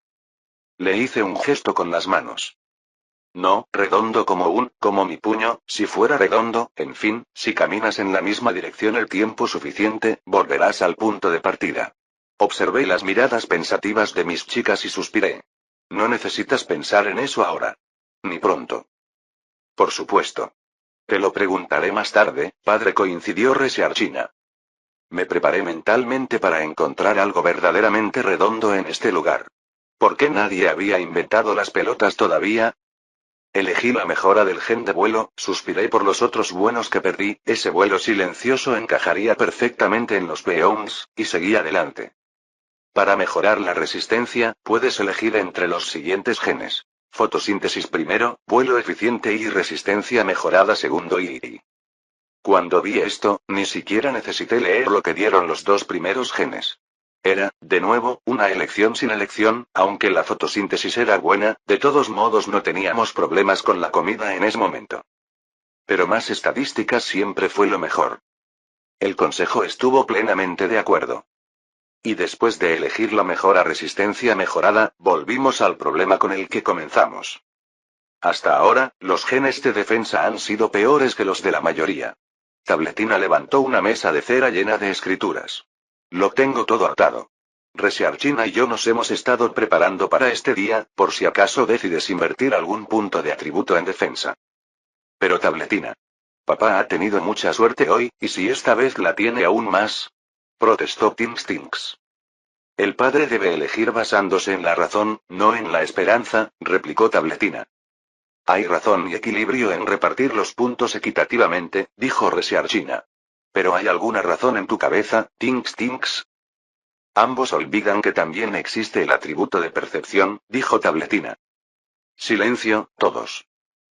[SPEAKER 1] Le hice un gesto con las manos. No, redondo como mi puño, si fuera redondo, en fin, si caminas en la misma dirección el tiempo suficiente, volverás al punto de partida. Observé las miradas pensativas de mis chicas y suspiré. No necesitas pensar en eso ahora. Ni pronto. Por supuesto. Te lo preguntaré más tarde, padre, coincidió Resharchina. Me preparé mentalmente para encontrar algo verdaderamente redondo en este lugar. ¿Por qué nadie había inventado las pelotas todavía? Elegí la mejora del gen de vuelo, suspiré por los otros buenos que perdí, ese vuelo silencioso encajaría perfectamente en los peons, y seguí adelante. Para mejorar la resistencia, puedes elegir entre los siguientes genes. Fotosíntesis primero, vuelo eficiente y resistencia mejorada segundo y... Cuando vi esto, ni siquiera necesité leer lo que dieron los dos primeros genes. Era, de nuevo, una elección sin elección, aunque la fotosíntesis era buena, de todos modos no teníamos problemas con la comida en ese momento. Pero más estadísticas siempre fue lo mejor. El consejo estuvo plenamente de acuerdo. Y después de elegir la mejora resistencia mejorada, volvimos al problema con el que comenzamos. Hasta ahora, los genes de defensa han sido peores que los de la mayoría. Tabletina levantó una mesa de cera llena de escrituras. Lo tengo todo atado. Resharchina y yo nos hemos estado preparando para este día, por si acaso decides invertir algún punto de atributo en defensa. Pero Tabletina. Papá ha tenido mucha suerte hoy, y si esta vez la tiene aún más. Protestó Tinks. El padre debe elegir basándose en la razón, no en la esperanza, replicó Tabletina. Hay razón y equilibrio en repartir los puntos equitativamente, dijo Resharchina. Pero ¿hay alguna razón en tu cabeza, Tinks? Ambos olvidan que también existe el atributo de percepción, dijo Tabletina. Silencio, todos.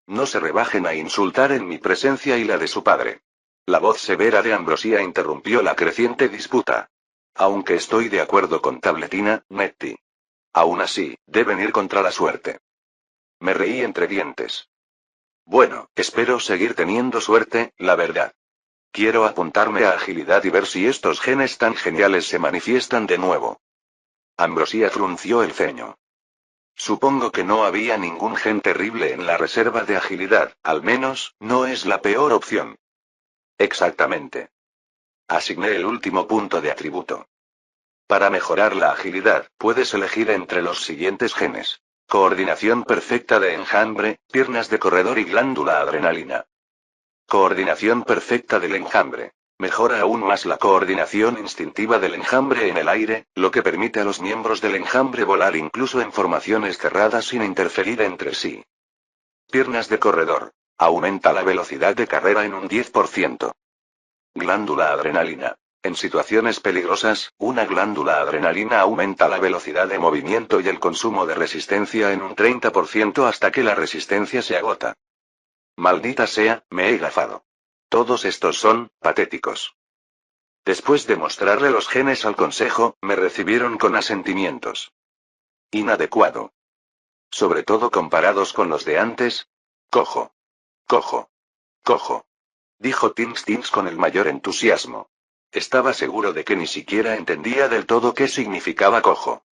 [SPEAKER 1] No se rebajen a insultar en mi presencia y la de su padre. La voz severa de Ambrosia interrumpió la creciente disputa. Aunque estoy de acuerdo con Tabletina, Nettie. Aún así, deben ir contra la suerte. Me reí entre dientes. Bueno, espero seguir teniendo suerte, la verdad. Quiero apuntarme a agilidad y ver si estos genes tan geniales se manifiestan de nuevo. Ambrosia frunció el ceño. Supongo que no había ningún gen terrible en la reserva de agilidad, al menos, no es la peor opción. Exactamente. Asigné el último punto de atributo. Para mejorar la agilidad, puedes elegir entre los siguientes genes. Coordinación perfecta de enjambre, piernas de corredor y glándula adrenalina. Coordinación perfecta del enjambre. Mejora aún más la coordinación instintiva del enjambre en el aire, lo que permite a los miembros del enjambre volar incluso en formaciones cerradas sin interferir entre sí. Piernas de corredor. Aumenta la velocidad de carrera en un 10%. Glándula adrenalina. En situaciones peligrosas, una glándula adrenalina aumenta la velocidad de movimiento y el consumo de resistencia en un 30% hasta que la resistencia se agota. Maldita sea, me he gafado. Todos estos son patéticos. Después de mostrarle los genes al consejo, me recibieron con asentimientos. Inadecuado. Sobre todo comparados con los de antes. Cojo. Cojo. Cojo. Dijo Tins con el mayor entusiasmo. Estaba seguro de que ni siquiera entendía del todo qué significaba cojo.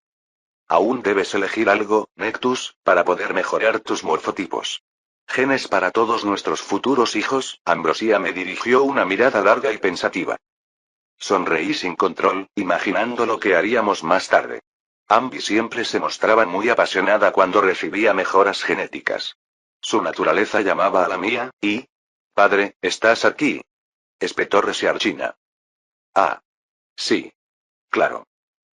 [SPEAKER 1] Aún debes elegir algo, Nectus, para poder mejorar tus morfotipos. Genes para todos nuestros futuros hijos. Ambrosia me dirigió una mirada larga y pensativa. Sonreí sin control, imaginando lo que haríamos más tarde. Ambi siempre se mostraba muy apasionada cuando recibía mejoras genéticas. Su naturaleza llamaba a la mía, y... Padre, ¿estás aquí? Espetó Resiarchina. Ah. Sí. Claro.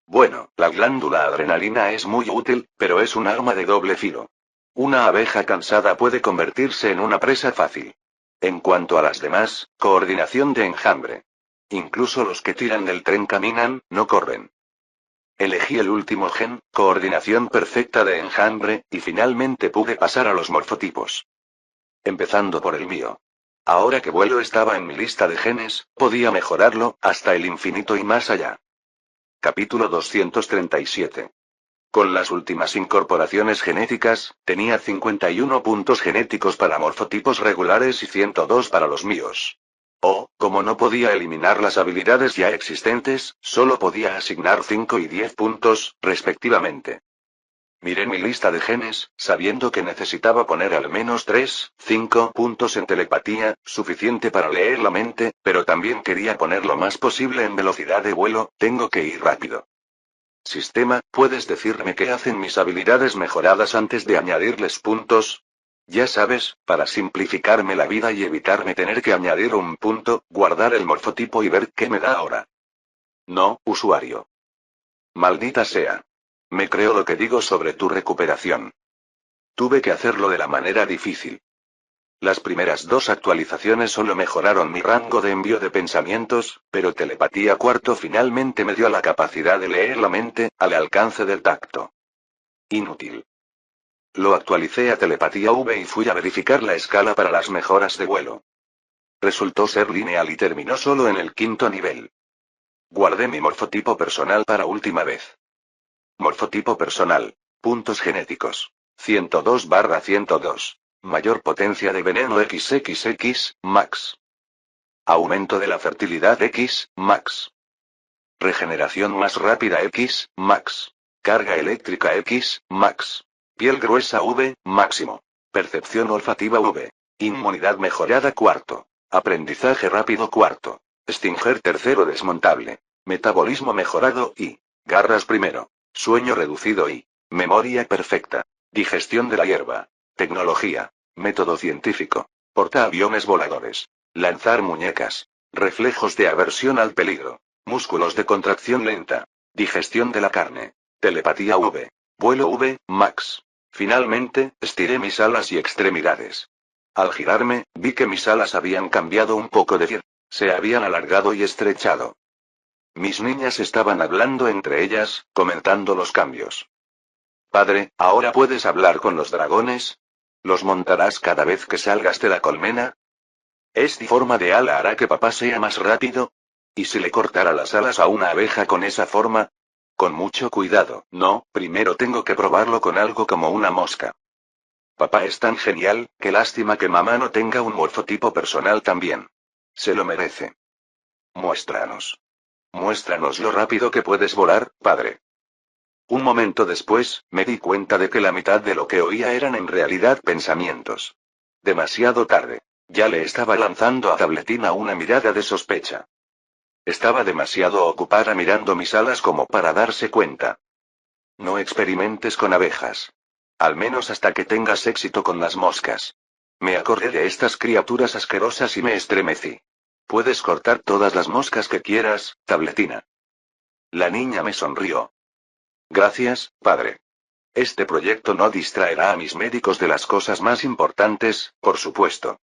[SPEAKER 1] Bueno, la glándula adrenalina es muy útil, pero es un arma de doble filo. Una abeja cansada puede convertirse en una presa fácil. En cuanto a las demás, coordinación de enjambre. Incluso los que tiran del tren caminan, no corren. Elegí el último gen, coordinación perfecta de enjambre, y finalmente pude pasar a los morfotipos. Empezando por el mío. Ahora que vuelo estaba en mi lista de genes, podía mejorarlo, hasta el infinito y más allá. Capítulo 237. Con las últimas incorporaciones genéticas, tenía 51 puntos genéticos para morfotipos regulares y 102 para los míos. Como no podía eliminar las habilidades ya existentes, solo podía asignar 5 y 10 puntos, respectivamente. Miré mi lista de genes, sabiendo que necesitaba poner al menos 3, 5 puntos en telepatía, suficiente para leer la mente, pero también quería poner lo más posible en velocidad de vuelo, tengo que ir rápido. Sistema, ¿puedes decirme qué hacen mis habilidades mejoradas antes de añadirles puntos? Ya sabes, para simplificarme la vida y evitarme tener que añadir un punto, guardar el morfotipo y ver qué me da ahora. No, usuario. Maldita sea. Me creo lo que digo sobre tu recuperación. Tuve que hacerlo de la manera difícil. Las primeras 2 actualizaciones solo mejoraron mi rango de envío de pensamientos, pero Telepatía Cuarto finalmente me dio la capacidad de leer la mente, al alcance del tacto. Inútil. Lo actualicé a Telepatía V y fui a verificar la escala para las mejoras de vuelo. Resultó ser lineal y terminó solo en el 5.º nivel. Guardé mi morfotipo personal para última vez. Morfotipo personal. Puntos genéticos. 102/102. Mayor potencia de veneno XXX, max. Aumento de la fertilidad X, max. Regeneración más rápida X, max. Carga eléctrica X, max. Piel gruesa V, máximo. Percepción olfativa V. Inmunidad mejorada cuarto. Aprendizaje rápido cuarto. Stinger tercero desmontable. Metabolismo mejorado y... Garras primero. Sueño reducido y... Memoria perfecta. Digestión de la hierba. Tecnología. Método científico. Portaaviones voladores. Lanzar muñecas. Reflejos de aversión al peligro. Músculos de contracción lenta. Digestión de la carne. Telepatía V. Vuelo V, max. Finalmente, estiré mis alas y extremidades. Al girarme, vi que mis alas habían cambiado un poco de pie. Se habían alargado y estrechado. Mis niñas estaban hablando entre ellas, comentando los cambios. Padre, ¿ahora puedes hablar con los dragones? ¿Los montarás cada vez que salgas de la colmena? ¿Esta forma de ala hará que papá sea más rápido? ¿Y si le cortara las alas a una abeja con esa forma? Con mucho cuidado, no, primero tengo que probarlo con algo como una mosca. Papá es tan genial, qué lástima que mamá no tenga un morfotipo personal también. Se lo merece. Muéstranos. Muéstranos lo rápido que puedes volar, padre. Un momento después, me di cuenta de que la mitad de lo que oía eran en realidad pensamientos. Demasiado tarde. Ya le estaba lanzando a Tabletina una mirada de sospecha. Estaba demasiado ocupada mirando mis alas como para darse cuenta. No experimentes con abejas. Al menos hasta que tengas éxito con las moscas. Me acordé de estas criaturas asquerosas y me estremecí. Puedes cortar todas las moscas que quieras, Tabletina. La niña me sonrió. Gracias, padre. Este proyecto no distraerá a mis médicos de las cosas más importantes, por supuesto.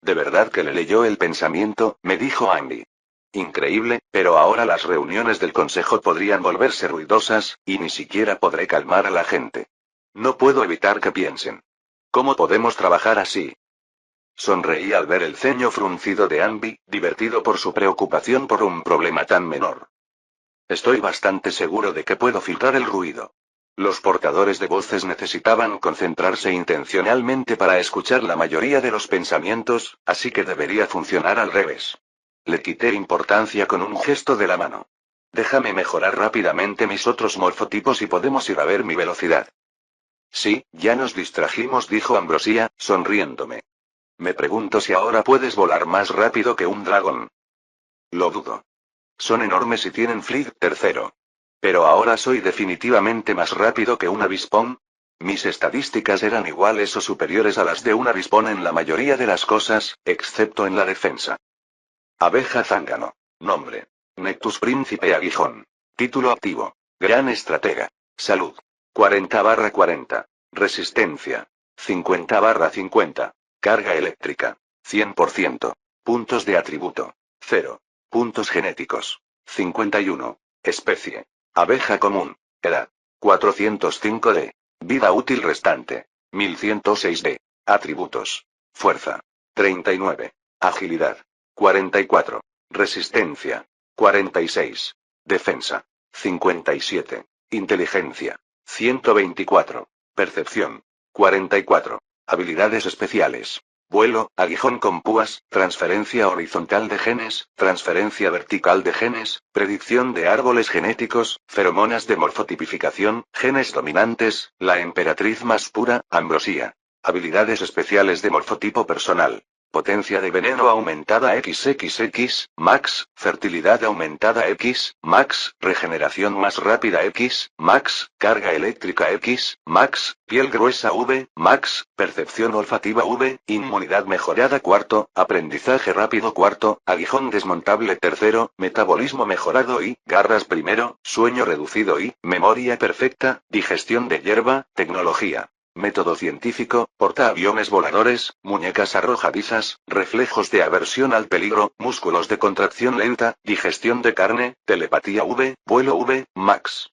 [SPEAKER 1] De verdad que le leyó el pensamiento, me dijo Andy. Increíble, pero ahora las reuniones del consejo podrían volverse ruidosas, y ni siquiera podré calmar a la gente. No puedo evitar que piensen. ¿Cómo podemos trabajar así? Sonreí al ver el ceño fruncido de Andy, divertido por su preocupación por un problema tan menor. Estoy bastante seguro de que puedo filtrar el ruido. Los portadores de voces necesitaban concentrarse intencionalmente para escuchar la mayoría de los pensamientos, así que debería funcionar al revés. Le quité importancia con un gesto de la mano. Déjame mejorar rápidamente mis otros morfotipos y podemos ir a ver mi velocidad. Sí, ya nos distrajimos, dijo Ambrosia, sonriéndome. Me pregunto si ahora puedes volar más rápido que un dragón. Lo dudo. Son enormes y tienen flight tercero. Pero ahora soy definitivamente más rápido que un avispón. Mis estadísticas eran iguales o superiores a las de un avispón en la mayoría de las cosas, excepto en la defensa. Abeja zángano. Nombre. Nectus príncipe aguijón. Título activo. Gran estratega. Salud. 40/40. Resistencia. 50/50. Carga eléctrica. 100%. Puntos de atributo. 0. Puntos genéticos. 51. Especie. Abeja común. Edad. 405D. Vida útil restante. 1106D. Atributos. Fuerza. 39. Agilidad. 44. Resistencia. 46. Defensa. 57. Inteligencia. 124. Percepción. 44. Habilidades especiales. Vuelo, aguijón con púas, transferencia horizontal de genes, transferencia vertical de genes, predicción de árboles genéticos, feromonas de morfotipificación, genes dominantes, la emperatriz más pura, Ambrosia. Habilidades especiales de morfotipo personal. Potencia de veneno aumentada XXX, max, fertilidad aumentada X, max, regeneración más rápida X, max, carga eléctrica X, max, piel gruesa V, max, percepción olfativa V, inmunidad mejorada cuarto, aprendizaje rápido cuarto, aguijón desmontable tercero, metabolismo mejorado y, garras primero, sueño reducido y, memoria perfecta, digestión de hierba, tecnología. Método científico, portaaviones voladores, muñecas arrojadizas, reflejos de aversión al peligro, músculos de contracción lenta, digestión de carne, telepatía V, vuelo V, max.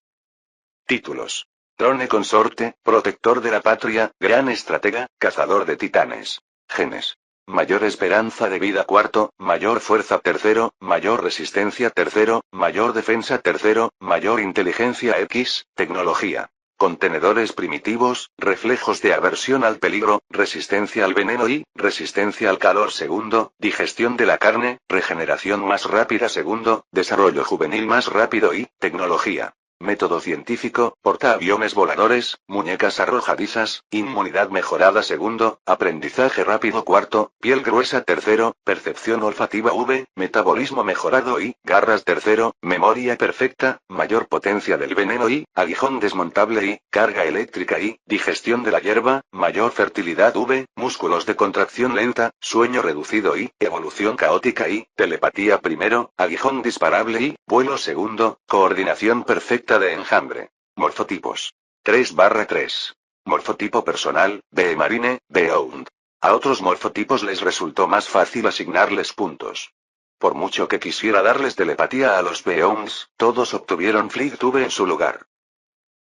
[SPEAKER 1] Títulos. Trone consorte, protector de la patria, gran estratega, cazador de titanes. Genes. Mayor esperanza de vida cuarto, mayor fuerza tercero, mayor resistencia tercero, mayor defensa tercero, mayor inteligencia X, tecnología. Contenedores primitivos, reflejos de aversión al peligro, resistencia al veneno y, resistencia al calor segundo, digestión de la carne, regeneración más rápida segundo, desarrollo juvenil más rápido y, tecnología. Método científico, portaaviones voladores, muñecas arrojadizas, inmunidad mejorada segundo, aprendizaje rápido cuarto, piel gruesa tercero, percepción olfativa V, metabolismo mejorado y, garras tercero, memoria perfecta, mayor potencia del veneno y, aguijón desmontable y, carga eléctrica y, digestión de la hierba, mayor fertilidad V, músculos de contracción lenta, sueño reducido y, evolución caótica y, telepatía primero, aguijón disparable y, vuelo segundo, coordinación perfecta de enjambre. Morfotipos. 3/3. Morfotipo personal, B Marine, Beyond. A otros morfotipos les resultó más fácil asignarles puntos. Por mucho que quisiera darles telepatía a los Beyonds, todos obtuvieron Flight V en su lugar.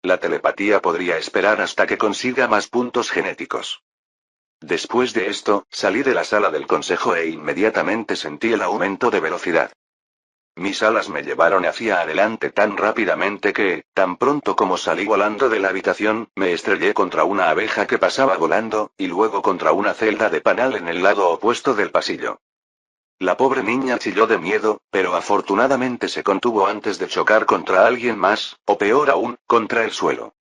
[SPEAKER 1] La telepatía podría esperar hasta que consiga más puntos genéticos. Después de esto, salí de la sala del consejo e inmediatamente sentí el aumento de velocidad. Mis alas me llevaron hacia adelante tan rápidamente que, tan pronto como salí volando de la habitación, me estrellé contra una abeja que pasaba volando, y luego contra una celda de panal en el lado opuesto del pasillo. La pobre niña chilló de miedo, pero afortunadamente se contuvo antes de chocar contra alguien más, o peor aún, contra el suelo.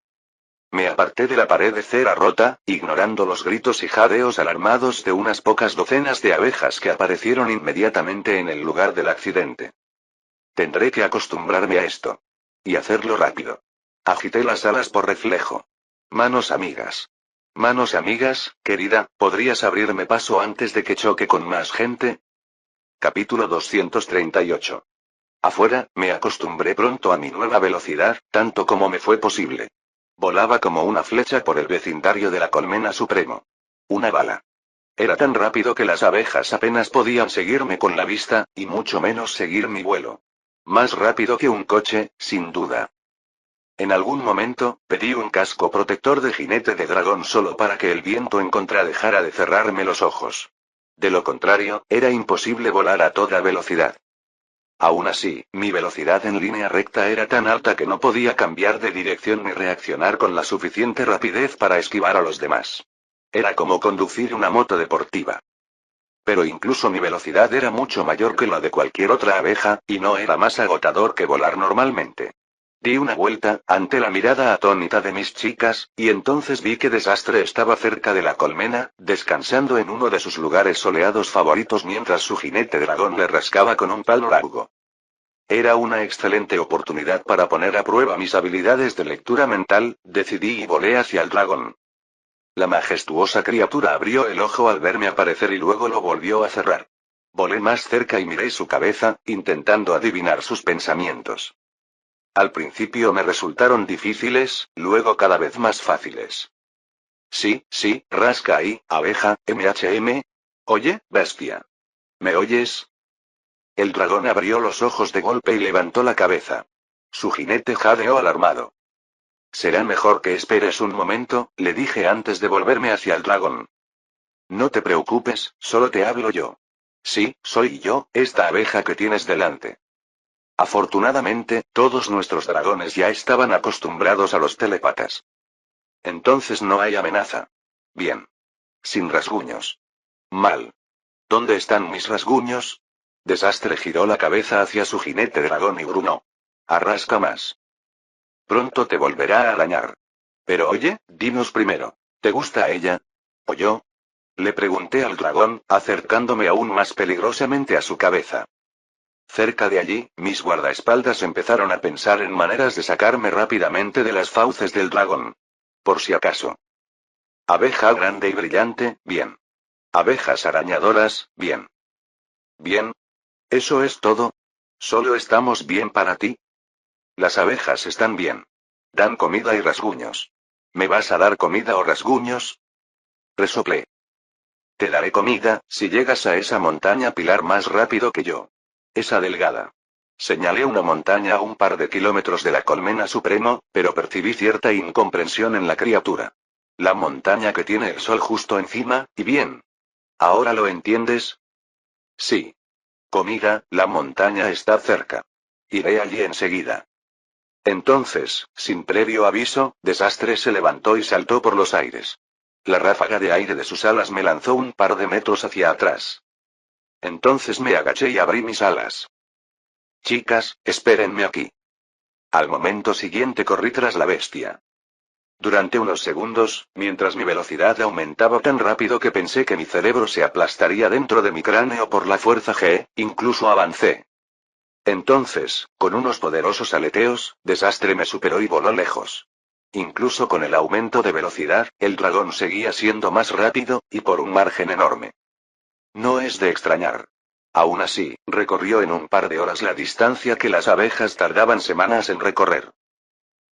[SPEAKER 1] Me aparté de la pared de cera rota, ignorando los gritos y jadeos alarmados de unas pocas docenas de abejas que aparecieron inmediatamente en el lugar del accidente. Tendré que acostumbrarme a esto. Y hacerlo rápido. Agité las alas por reflejo. Manos amigas. Manos amigas, querida, ¿podrías abrirme paso antes de que choque con más gente? Capítulo 238. Afuera, me acostumbré pronto a mi nueva velocidad, tanto como me fue posible. Volaba como una flecha por el vecindario de la colmena supremo. Una bala. Era tan rápido que las abejas apenas podían seguirme con la vista, y mucho menos seguir mi vuelo. Más rápido que un coche, sin duda. En algún momento, pedí un casco protector de jinete de dragón solo para que el viento en contra dejara de cerrarme los ojos. De lo contrario, era imposible volar a toda velocidad. Aún así, mi velocidad en línea recta era tan alta que no podía cambiar de dirección ni reaccionar con la suficiente rapidez para esquivar a los demás. Era como conducir una moto deportiva. Pero incluso mi velocidad era mucho mayor que la de cualquier otra abeja, y no era más agotador que volar normalmente. Di una vuelta, ante la mirada atónita de mis chicas, y entonces vi que Desastre estaba cerca de la colmena, descansando en uno de sus lugares soleados favoritos mientras su jinete dragón le rascaba con un palo largo. Era una excelente oportunidad para poner a prueba mis habilidades de lectura mental, decidí y volé hacia el dragón. La majestuosa criatura abrió el ojo al verme aparecer y luego lo volvió a cerrar. Volé más cerca y miré su cabeza, intentando adivinar sus pensamientos. Al principio me resultaron difíciles, luego cada vez más fáciles. Sí, rasca ahí, abeja, MHM. Oye, bestia. ¿Me oyes? El dragón abrió los ojos de golpe y levantó la cabeza. Su jinete jadeó alarmado. Será mejor que esperes un momento, le dije antes de volverme hacia el dragón. No te preocupes, solo te hablo yo. Sí, soy yo, esta abeja que tienes delante. Afortunadamente, todos nuestros dragones ya estaban acostumbrados a los telepatas. Entonces no hay amenaza. Bien. Sin rasguños. Mal. ¿Dónde están mis rasguños? Desastre giró la cabeza hacia su jinete dragón y gruñó. Arrasca más. Pronto te volverá a arañar. Pero oye, dinos primero, ¿te gusta ella? ¿O yo? Le pregunté al dragón, acercándome aún más peligrosamente a su cabeza. Cerca de allí, mis guardaespaldas empezaron a pensar en maneras de sacarme rápidamente de las fauces del dragón. Por si acaso. Abeja grande y brillante, bien. Abejas arañadoras, bien. Bien. ¿Eso es todo? ¿Solo estamos bien para ti? Las abejas están bien. Dan comida y rasguños. ¿Me vas a dar comida o rasguños? Resoplé. Te daré comida, si llegas a esa montaña pilar más rápido que yo. Esa delgada. Señalé una montaña a un par de kilómetros de la colmena supremo, pero percibí cierta incomprensión en la criatura. La montaña que tiene el sol justo encima, y bien. ¿Ahora lo entiendes? Sí. Comida, la montaña está cerca. Iré allí enseguida. Entonces, sin previo aviso, Desastre se levantó y saltó por los aires. La ráfaga de aire de sus alas me lanzó un par de metros hacia atrás. Entonces me agaché y abrí mis alas. Chicas, espérenme aquí. Al momento siguiente corrí tras la bestia. Durante unos segundos, mientras mi velocidad aumentaba tan rápido que pensé que mi cerebro se aplastaría dentro de mi cráneo por la fuerza G, incluso avancé. Entonces, con unos poderosos aleteos, Desastre me superó y voló lejos. Incluso con el aumento de velocidad, el dragón seguía siendo más rápido, y por un margen enorme. No es de extrañar. Aún así, recorrió en un par de horas la distancia que las abejas tardaban semanas en recorrer.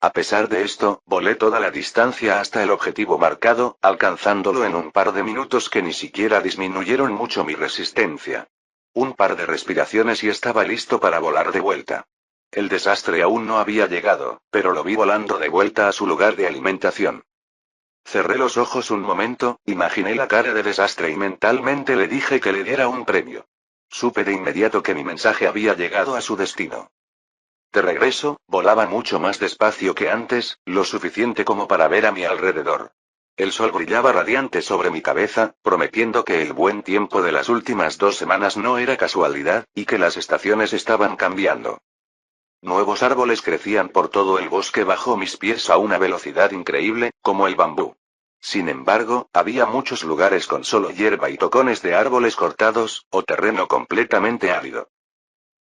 [SPEAKER 1] A pesar de esto, volé toda la distancia hasta el objetivo marcado, alcanzándolo en un par de minutos que ni siquiera disminuyeron mucho mi resistencia. Un par de respiraciones y estaba listo para volar de vuelta. El desastre aún no había llegado, pero lo vi volando de vuelta a su lugar de alimentación. Cerré los ojos un momento, imaginé la cara de desastre y mentalmente le dije que le diera un premio. Supe de inmediato que mi mensaje había llegado a su destino. De regreso, volaba mucho más despacio que antes, lo suficiente como para ver a mi alrededor. El sol brillaba radiante sobre mi cabeza, prometiendo que el buen tiempo de las últimas 2 semanas no era casualidad, y que las estaciones estaban cambiando. Nuevos árboles crecían por todo el bosque bajo mis pies a una velocidad increíble, como el bambú. Sin embargo, había muchos lugares con solo hierba y tocones de árboles cortados, o terreno completamente árido.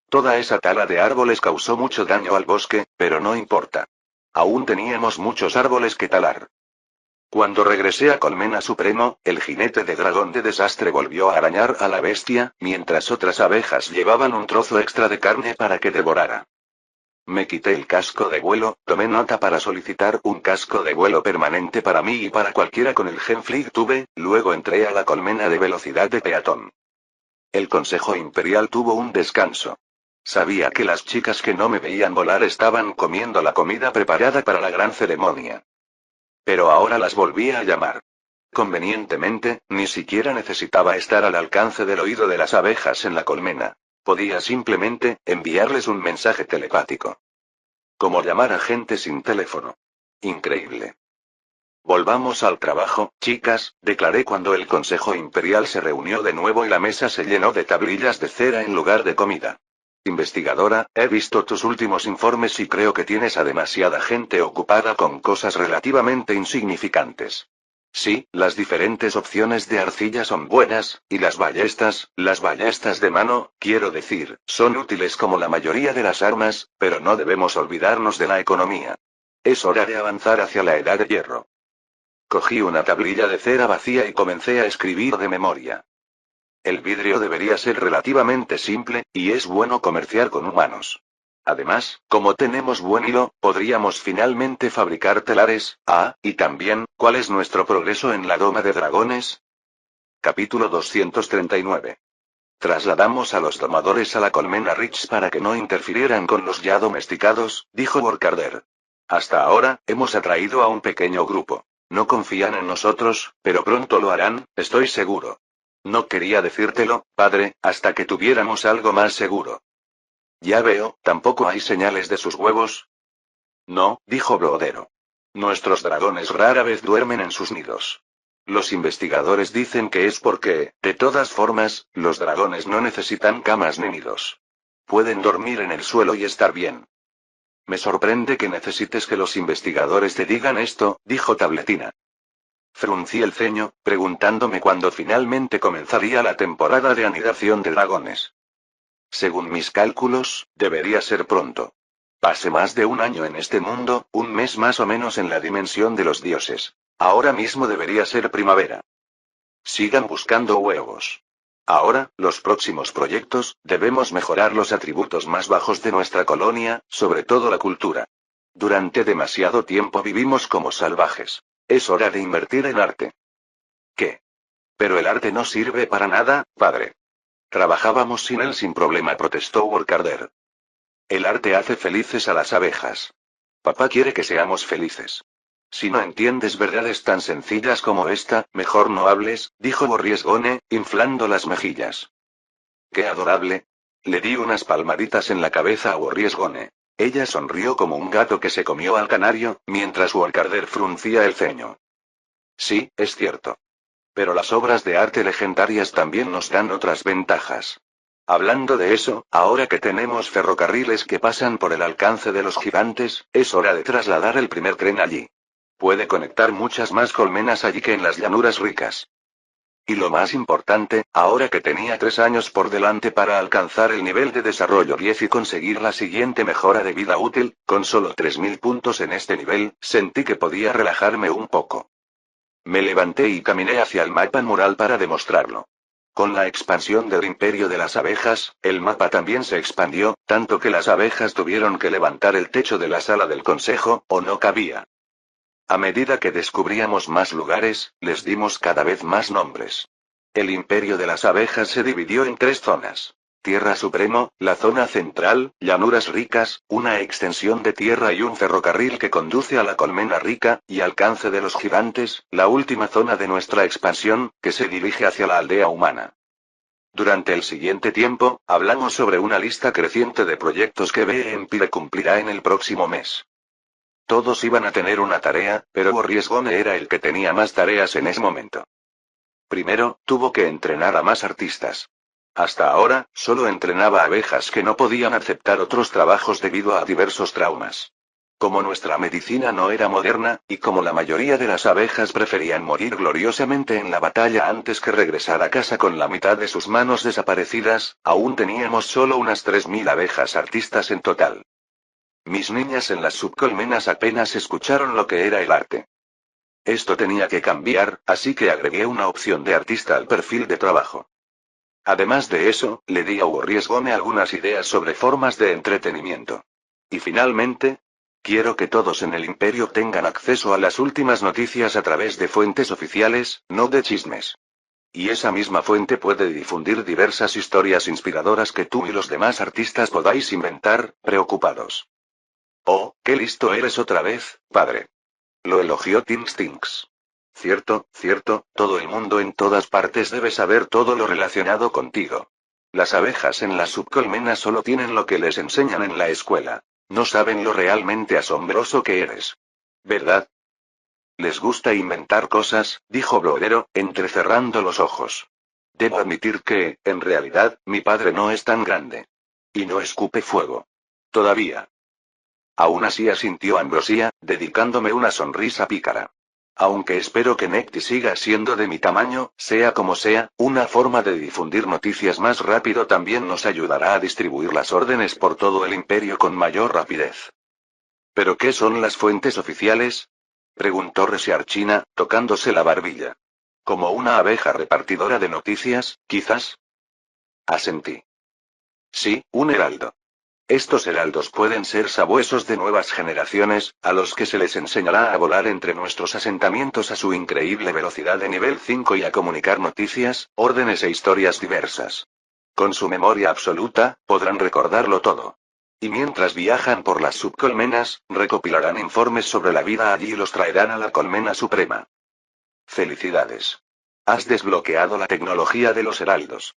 [SPEAKER 1] Toda esa tala de árboles causó mucho daño al bosque, pero no importa. Aún teníamos muchos árboles que talar. Cuando regresé a Colmena Supremo, el jinete de dragón de desastre volvió a arañar a la bestia, mientras otras abejas llevaban un trozo extra de carne para que devorara. Me quité el casco de vuelo, tomé nota para solicitar un casco de vuelo permanente para mí y para cualquiera con el Genflig Tube, luego entré a la colmena de velocidad de peatón. El Consejo Imperial tuvo un descanso. Sabía que las chicas que no me veían volar estaban comiendo la comida preparada para la gran ceremonia. Pero ahora las volvía a llamar. Convenientemente, ni siquiera necesitaba estar al alcance del oído de las abejas en la colmena. Podía simplemente enviarles un mensaje telepático. Como llamar a gente sin teléfono. Increíble. Volvamos al trabajo, chicas, declaré cuando el Consejo Imperial se reunió de nuevo y la mesa se llenó de tablillas de cera en lugar de comida. Investigadora, he visto tus últimos informes y creo que tienes a demasiada gente ocupada con cosas relativamente insignificantes. Sí, las diferentes opciones de arcilla son buenas, y las ballestas de mano, quiero decir, son útiles como la mayoría de las armas, pero no debemos olvidarnos de la economía. Es hora de avanzar hacia la edad de hierro. Cogí una tablilla de cera vacía y comencé a escribir de memoria. El vidrio debería ser relativamente simple, y es bueno comerciar con humanos. Además, como tenemos buen hilo, podríamos finalmente fabricar telares. Y también, ¿cuál es nuestro progreso en la doma de dragones? Capítulo 239. Trasladamos a los domadores a la colmena Rich para que no interfirieran con los ya domesticados, dijo Workarder. Hasta ahora, hemos atraído a un pequeño grupo. No confían en nosotros, pero pronto lo harán, estoy seguro. No quería decírtelo, padre, hasta que tuviéramos algo más seguro. Ya veo, ¿tampoco hay señales de sus huevos? No, dijo Brodero. Nuestros dragones rara vez duermen en sus nidos. Los investigadores dicen que es porque, de todas formas, los dragones no necesitan camas ni nidos. Pueden dormir en el suelo y estar bien. Me sorprende que necesites que los investigadores te digan esto, dijo Tabletina. Fruncí el ceño, preguntándome cuándo finalmente comenzaría la temporada de anidación de dragones. Según mis cálculos, debería ser pronto. Pasé más de un año en este mundo, un mes más o menos en la dimensión de los dioses. Ahora mismo debería ser primavera. Sigan buscando huevos. Ahora, los próximos proyectos, debemos mejorar los atributos más bajos de nuestra colonia, sobre todo la cultura. Durante demasiado tiempo vivimos como salvajes. Es hora de invertir en arte. ¿Qué? Pero el arte no sirve para nada, padre. Trabajábamos sin él sin problema, protestó Workarder. El arte hace felices a las abejas. Papá quiere que seamos felices. Si no entiendes verdades tan sencillas como esta, mejor no hables, dijo Borriesgone, inflando las mejillas. ¡Qué adorable! Le di unas palmaditas en la cabeza a Borriesgone. Ella sonrió como un gato que se comió al canario, mientras Workarder fruncía el ceño. Sí, es cierto. Pero las obras de arte legendarias también nos dan otras ventajas. Hablando de eso, ahora que tenemos ferrocarriles que pasan por el alcance de los gigantes, es hora de trasladar el primer tren allí. Puede conectar muchas más colmenas allí que en las llanuras ricas. Y lo más importante, ahora que tenía 3 años por delante para alcanzar el nivel de desarrollo 10 y conseguir la siguiente mejora de vida útil, con solo 3000 puntos en este nivel, sentí que podía relajarme un poco. Me levanté y caminé hacia el mapa mural para demostrarlo. Con la expansión del imperio de las abejas, el mapa también se expandió, tanto que las abejas tuvieron que levantar el techo de la sala del consejo, o no cabía. A medida que descubríamos más lugares, les dimos cada vez más nombres. El imperio de las abejas se dividió en 3 zonas. Tierra Supremo, la zona central, llanuras ricas, una extensión de tierra y un ferrocarril que conduce a la colmena rica, y alcance de los gigantes, la última zona de nuestra expansión, que se dirige hacia la aldea humana. Durante el siguiente tiempo, hablamos sobre una lista creciente de proyectos que BMP cumplirá en el próximo mes. Todos iban a tener una tarea, pero Riesgone era el que tenía más tareas en ese momento. Primero, tuvo que entrenar a más artistas. Hasta ahora, solo entrenaba abejas que no podían aceptar otros trabajos debido a diversos traumas. Como nuestra medicina no era moderna, y como la mayoría de las abejas preferían morir gloriosamente en la batalla antes que regresar a casa con la mitad de sus manos desaparecidas, aún teníamos solo unas 3000 abejas artistas en total. Mis niñas en las subcolmenas apenas escucharon lo que era el arte. Esto tenía que cambiar, así que agregué una opción de artista al perfil de trabajo. Además de eso, le di a Riesgone algunas ideas sobre formas de entretenimiento. Y finalmente, quiero que todos en el Imperio tengan acceso a las últimas noticias a través de fuentes oficiales, no de chismes. Y esa misma fuente puede difundir diversas historias inspiradoras que tú y los demás artistas podáis inventar, preocupados. Oh, qué listo eres otra vez, padre. Lo elogió Tim Stinks. Cierto, todo el mundo en todas partes debe saber todo lo relacionado contigo. Las abejas en las subcolmenas solo tienen lo que les enseñan en la escuela. No saben lo realmente asombroso que eres. ¿Verdad? Les gusta inventar cosas, dijo Bloguero, entrecerrando los ojos. Debo admitir que, en realidad, mi padre no es tan grande. Y no escupe fuego. Todavía. Aún así asintió Ambrosia, dedicándome una sonrisa pícara. Aunque espero que Necti siga siendo de mi tamaño, sea como sea, una forma de difundir noticias más rápido también nos ayudará a distribuir las órdenes por todo el imperio con mayor rapidez. ¿Pero qué son las fuentes oficiales? Preguntó Resiarchina, tocándose la barbilla. ¿Como una abeja repartidora de noticias, quizás? Asentí. Sí, un heraldo. Estos heraldos pueden ser sabuesos de nuevas generaciones, a los que se les enseñará a volar entre nuestros asentamientos a su increíble velocidad de nivel 5 y a comunicar noticias, órdenes e historias diversas. Con su memoria absoluta, podrán recordarlo todo. Y mientras viajan por las subcolmenas, recopilarán informes sobre la vida allí y los traerán a la colmena suprema. Felicidades. Has desbloqueado la tecnología de los heraldos.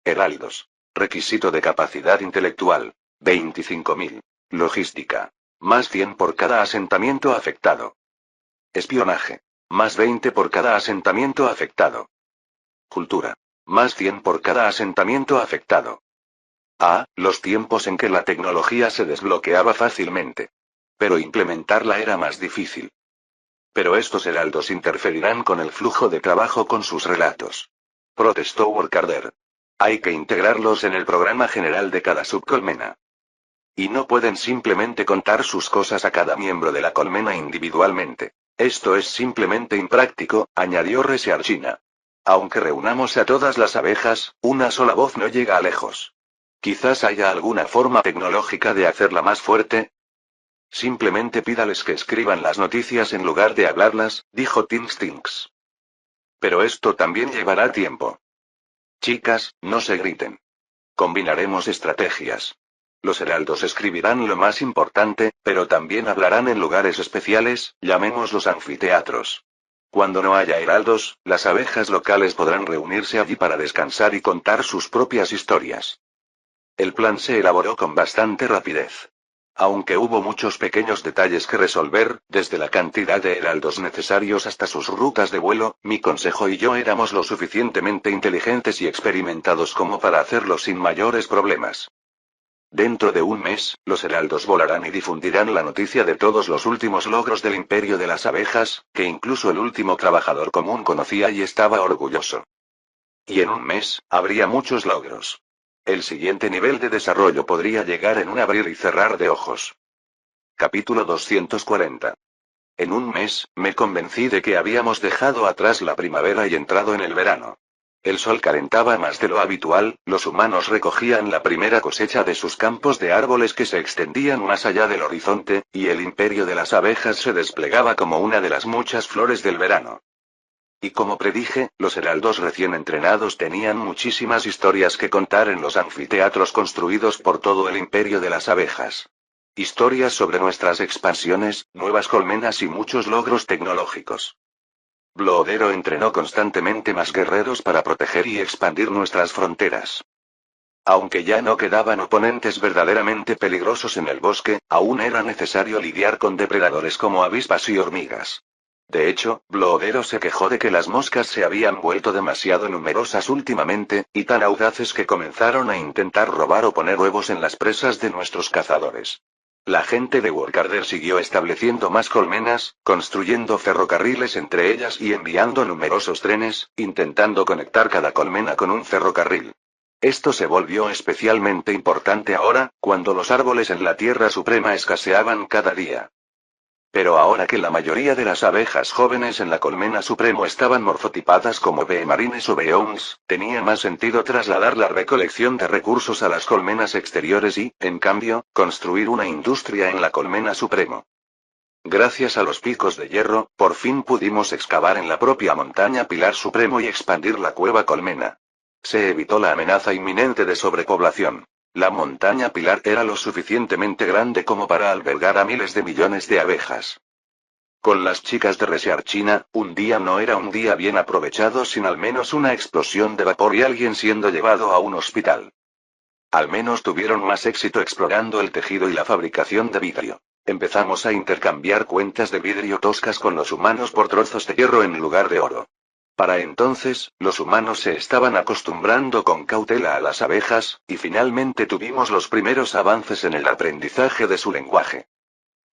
[SPEAKER 1] Heraldos. Requisito de capacidad intelectual. 25.000. Logística. Más 100 por cada asentamiento afectado. Espionaje. Más 20 por cada asentamiento afectado. Cultura. Más 100 por cada asentamiento afectado. Ah, los tiempos en que la tecnología se desbloqueaba fácilmente. Pero implementarla era más difícil. Pero estos heraldos interferirán con el flujo de trabajo con sus relatos. Protestó Workarder. Hay que integrarlos en el programa general de cada subcolmena. Y no pueden simplemente contar sus cosas a cada miembro de la colmena individualmente. Esto es simplemente impráctico, añadió Resiarchina. Aunque reunamos a todas las abejas, una sola voz no llega a lejos. Quizás haya alguna forma tecnológica de hacerla más fuerte. Simplemente pídales que escriban las noticias en lugar de hablarlas, dijo Tim Stinks. Pero esto también llevará tiempo. Chicas, no se griten. Combinaremos estrategias. Los heraldos escribirán lo más importante, pero también hablarán en lugares especiales, llamémoslos anfiteatros. Cuando no haya heraldos, las abejas locales podrán reunirse allí para descansar y contar sus propias historias. El plan se elaboró con bastante rapidez. Aunque hubo muchos pequeños detalles que resolver, desde la cantidad de heraldos necesarios hasta sus rutas de vuelo, mi consejo y yo éramos lo suficientemente inteligentes y experimentados como para hacerlo sin mayores problemas. Dentro de un mes, los heraldos volarán y difundirán la noticia de todos los últimos logros del imperio de las abejas, que incluso el último trabajador común conocía y estaba orgulloso. Y en un mes, habría muchos logros. El siguiente nivel de desarrollo podría llegar en un abrir y cerrar de ojos. Capítulo 240. En un mes, me convencí de que habíamos dejado atrás la primavera y entrado en el verano. El sol calentaba más de lo habitual, los humanos recogían la primera cosecha de sus campos de árboles que se extendían más allá del horizonte, y el imperio de las abejas se desplegaba como una de las muchas flores del verano. Y como predije, los heraldos recién entrenados tenían muchísimas historias que contar en los anfiteatros construidos por todo el imperio de las abejas. Historias sobre nuestras expansiones, nuevas colmenas y muchos logros tecnológicos. Bloodero entrenó constantemente más guerreros para proteger y expandir nuestras fronteras. Aunque ya no quedaban oponentes verdaderamente peligrosos en el bosque, aún era necesario lidiar con depredadores como avispas y hormigas. De hecho, Bloodero se quejó de que las moscas se habían vuelto demasiado numerosas últimamente, y tan audaces que comenzaron a intentar robar o poner huevos en las presas de nuestros cazadores. La gente de Workarder siguió estableciendo más colmenas, construyendo ferrocarriles entre ellas y enviando numerosos trenes, intentando conectar cada colmena con un ferrocarril. Esto se volvió especialmente importante ahora, cuando los árboles en la Tierra Suprema escaseaban cada día. Pero ahora que la mayoría de las abejas jóvenes en la colmena supremo estaban morfotipadas como beemarines o beons, tenía más sentido trasladar la recolección de recursos a las colmenas exteriores y, en cambio, construir una industria en la colmena supremo. Gracias a los picos de hierro, por fin pudimos excavar en la propia montaña Pilar Supremo y expandir la cueva colmena. Se evitó la amenaza inminente de sobrepoblación. La montaña Pilar era lo suficientemente grande como para albergar a miles de millones de abejas. Con las chicas de Resharchina, un día no era un día bien aprovechado sin al menos una explosión de vapor y alguien siendo llevado a un hospital. Al menos tuvieron más éxito explorando el tejido y la fabricación de vidrio. Empezamos a intercambiar cuentas de vidrio toscas con los humanos por trozos de hierro en lugar de oro. Para entonces, los humanos se estaban acostumbrando con cautela a las abejas, y finalmente tuvimos los primeros avances en el aprendizaje de su lenguaje.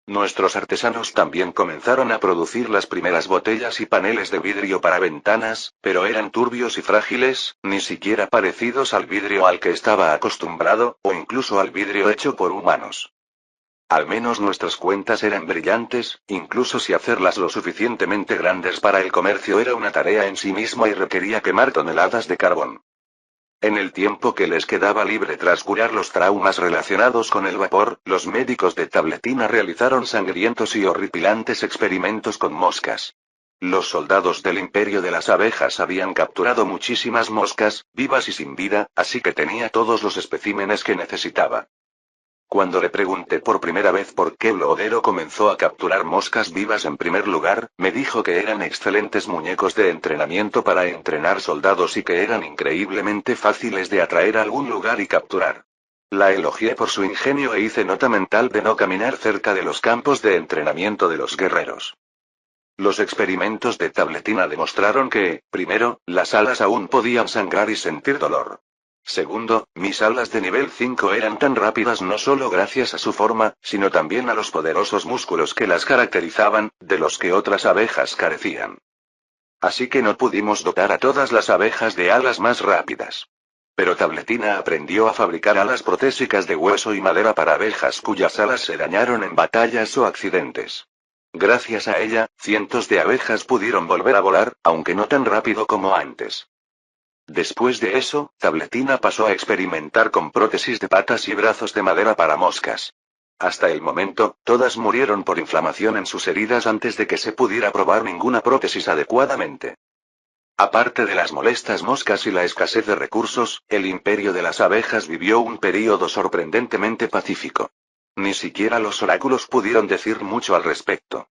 [SPEAKER 1] Nuestros artesanos también comenzaron a producir las primeras botellas y paneles de vidrio para ventanas, pero eran turbios y frágiles, ni siquiera parecidos al vidrio al que estaba acostumbrado, o incluso al vidrio hecho por humanos. Al menos nuestras cuentas eran brillantes, incluso si hacerlas lo suficientemente grandes para el comercio era una tarea en sí misma y requería quemar toneladas de carbón. En el tiempo que les quedaba libre tras curar los traumas relacionados con el vapor, los médicos de Tabletina realizaron sangrientos y horripilantes experimentos con moscas. Los soldados del Imperio de las Abejas habían capturado muchísimas moscas, vivas y sin vida, así que tenía todos los especímenes que necesitaba. Cuando le pregunté por primera vez por qué Bloodero comenzó a capturar moscas vivas en primer lugar, me dijo que eran excelentes muñecos de entrenamiento para entrenar soldados y que eran increíblemente fáciles de atraer a algún lugar y capturar. La elogié por su ingenio e hice nota mental de no caminar cerca de los campos de entrenamiento de los guerreros. Los experimentos de Tabletina demostraron que, primero, las alas aún podían sangrar y sentir dolor. Segundo, mis alas de nivel 5 eran tan rápidas no solo gracias a su forma, sino también a los poderosos músculos que las caracterizaban, de los que otras abejas carecían. Así que no pudimos dotar a todas las abejas de alas más rápidas. Pero Tabletina aprendió a fabricar alas protésicas de hueso y madera para abejas cuyas alas se dañaron en batallas o accidentes. Gracias a ella, cientos de abejas pudieron volver a volar, aunque no tan rápido como antes. Después de eso, Tabletina pasó a experimentar con prótesis de patas y brazos de madera para moscas. Hasta el momento, todas murieron por inflamación en sus heridas antes de que se pudiera probar ninguna prótesis adecuadamente. Aparte de las molestas moscas y la escasez de recursos, el imperio de las abejas vivió un período sorprendentemente pacífico. Ni siquiera los oráculos pudieron decir mucho al respecto.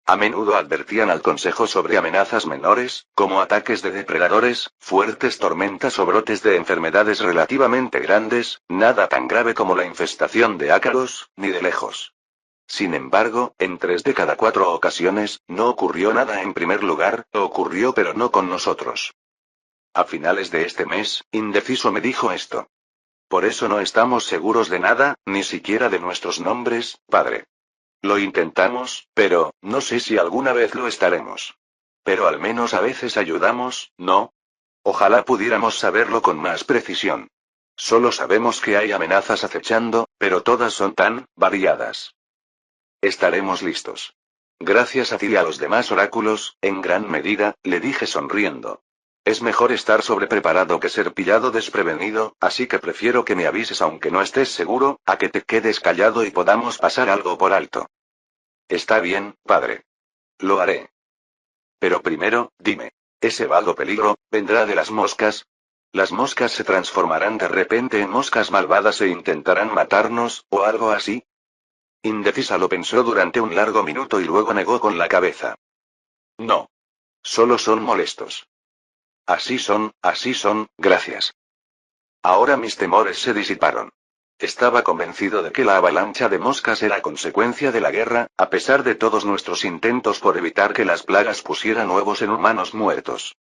[SPEAKER 1] A menudo advertían al consejo sobre amenazas menores, como ataques de depredadores, fuertes tormentas o brotes de enfermedades relativamente grandes, nada tan grave como la infestación de ácaros, ni de lejos. Sin embargo, en 3 de cada 4 ocasiones, no ocurrió nada en primer lugar, ocurrió pero no con nosotros. A finales de este mes, Indeciso me dijo esto. Por eso no estamos seguros de nada, ni siquiera de nuestros nombres, padre. Lo intentamos, pero, no sé si alguna vez lo estaremos. Pero al menos a veces ayudamos, ¿no? Ojalá pudiéramos saberlo con más precisión. Solo sabemos que hay amenazas acechando, pero todas son tan variadas. Estaremos listos. Gracias a ti y a los demás oráculos, en gran medida, le dije sonriendo. Es mejor estar sobrepreparado que ser pillado desprevenido, así que prefiero que me avises aunque no estés seguro, a que te quedes callado y podamos pasar algo por alto. Está bien, padre. Lo haré. Pero primero, dime. ¿Ese vago peligro vendrá de las moscas? ¿Las moscas se transformarán de repente en moscas malvadas e intentarán matarnos, o algo así? Indecisa lo pensó durante un largo minuto y luego negó con la cabeza. No. Solo son molestos. Así son, gracias. Ahora mis temores se disiparon. Estaba convencido de que la avalancha de moscas era consecuencia de la guerra, a pesar de todos nuestros intentos por evitar que las plagas pusieran huevos en humanos muertos.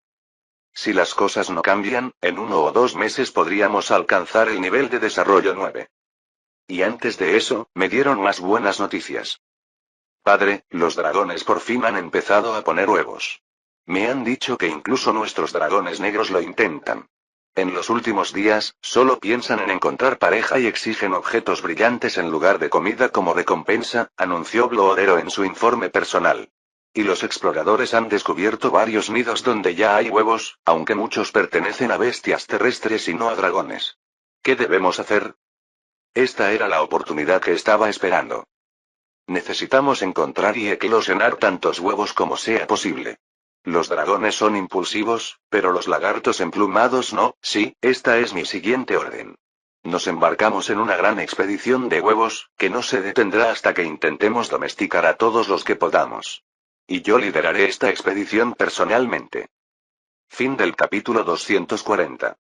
[SPEAKER 1] Si las cosas no cambian, en 1 o 2 meses podríamos alcanzar el nivel de desarrollo 9. Y antes de eso, me dieron más buenas noticias. Padre, los dragones por fin han empezado a poner huevos. Me han dicho que incluso nuestros dragones negros lo intentan. En los últimos días, solo piensan en encontrar pareja y exigen objetos brillantes en lugar de comida como recompensa, anunció Bloodero en su informe personal. Y los exploradores han descubierto varios nidos donde ya hay huevos, aunque muchos pertenecen a bestias terrestres y no a dragones. ¿Qué debemos hacer? Esta era la oportunidad que estaba esperando. Necesitamos encontrar y eclosionar tantos huevos como sea posible. Los dragones son impulsivos, pero los lagartos emplumados no. Sí, esta es mi siguiente orden. Nos embarcamos en una gran expedición de huevos, que no se detendrá hasta que intentemos domesticar a todos los que podamos. Y yo lideraré esta expedición personalmente. Fin del capítulo 240.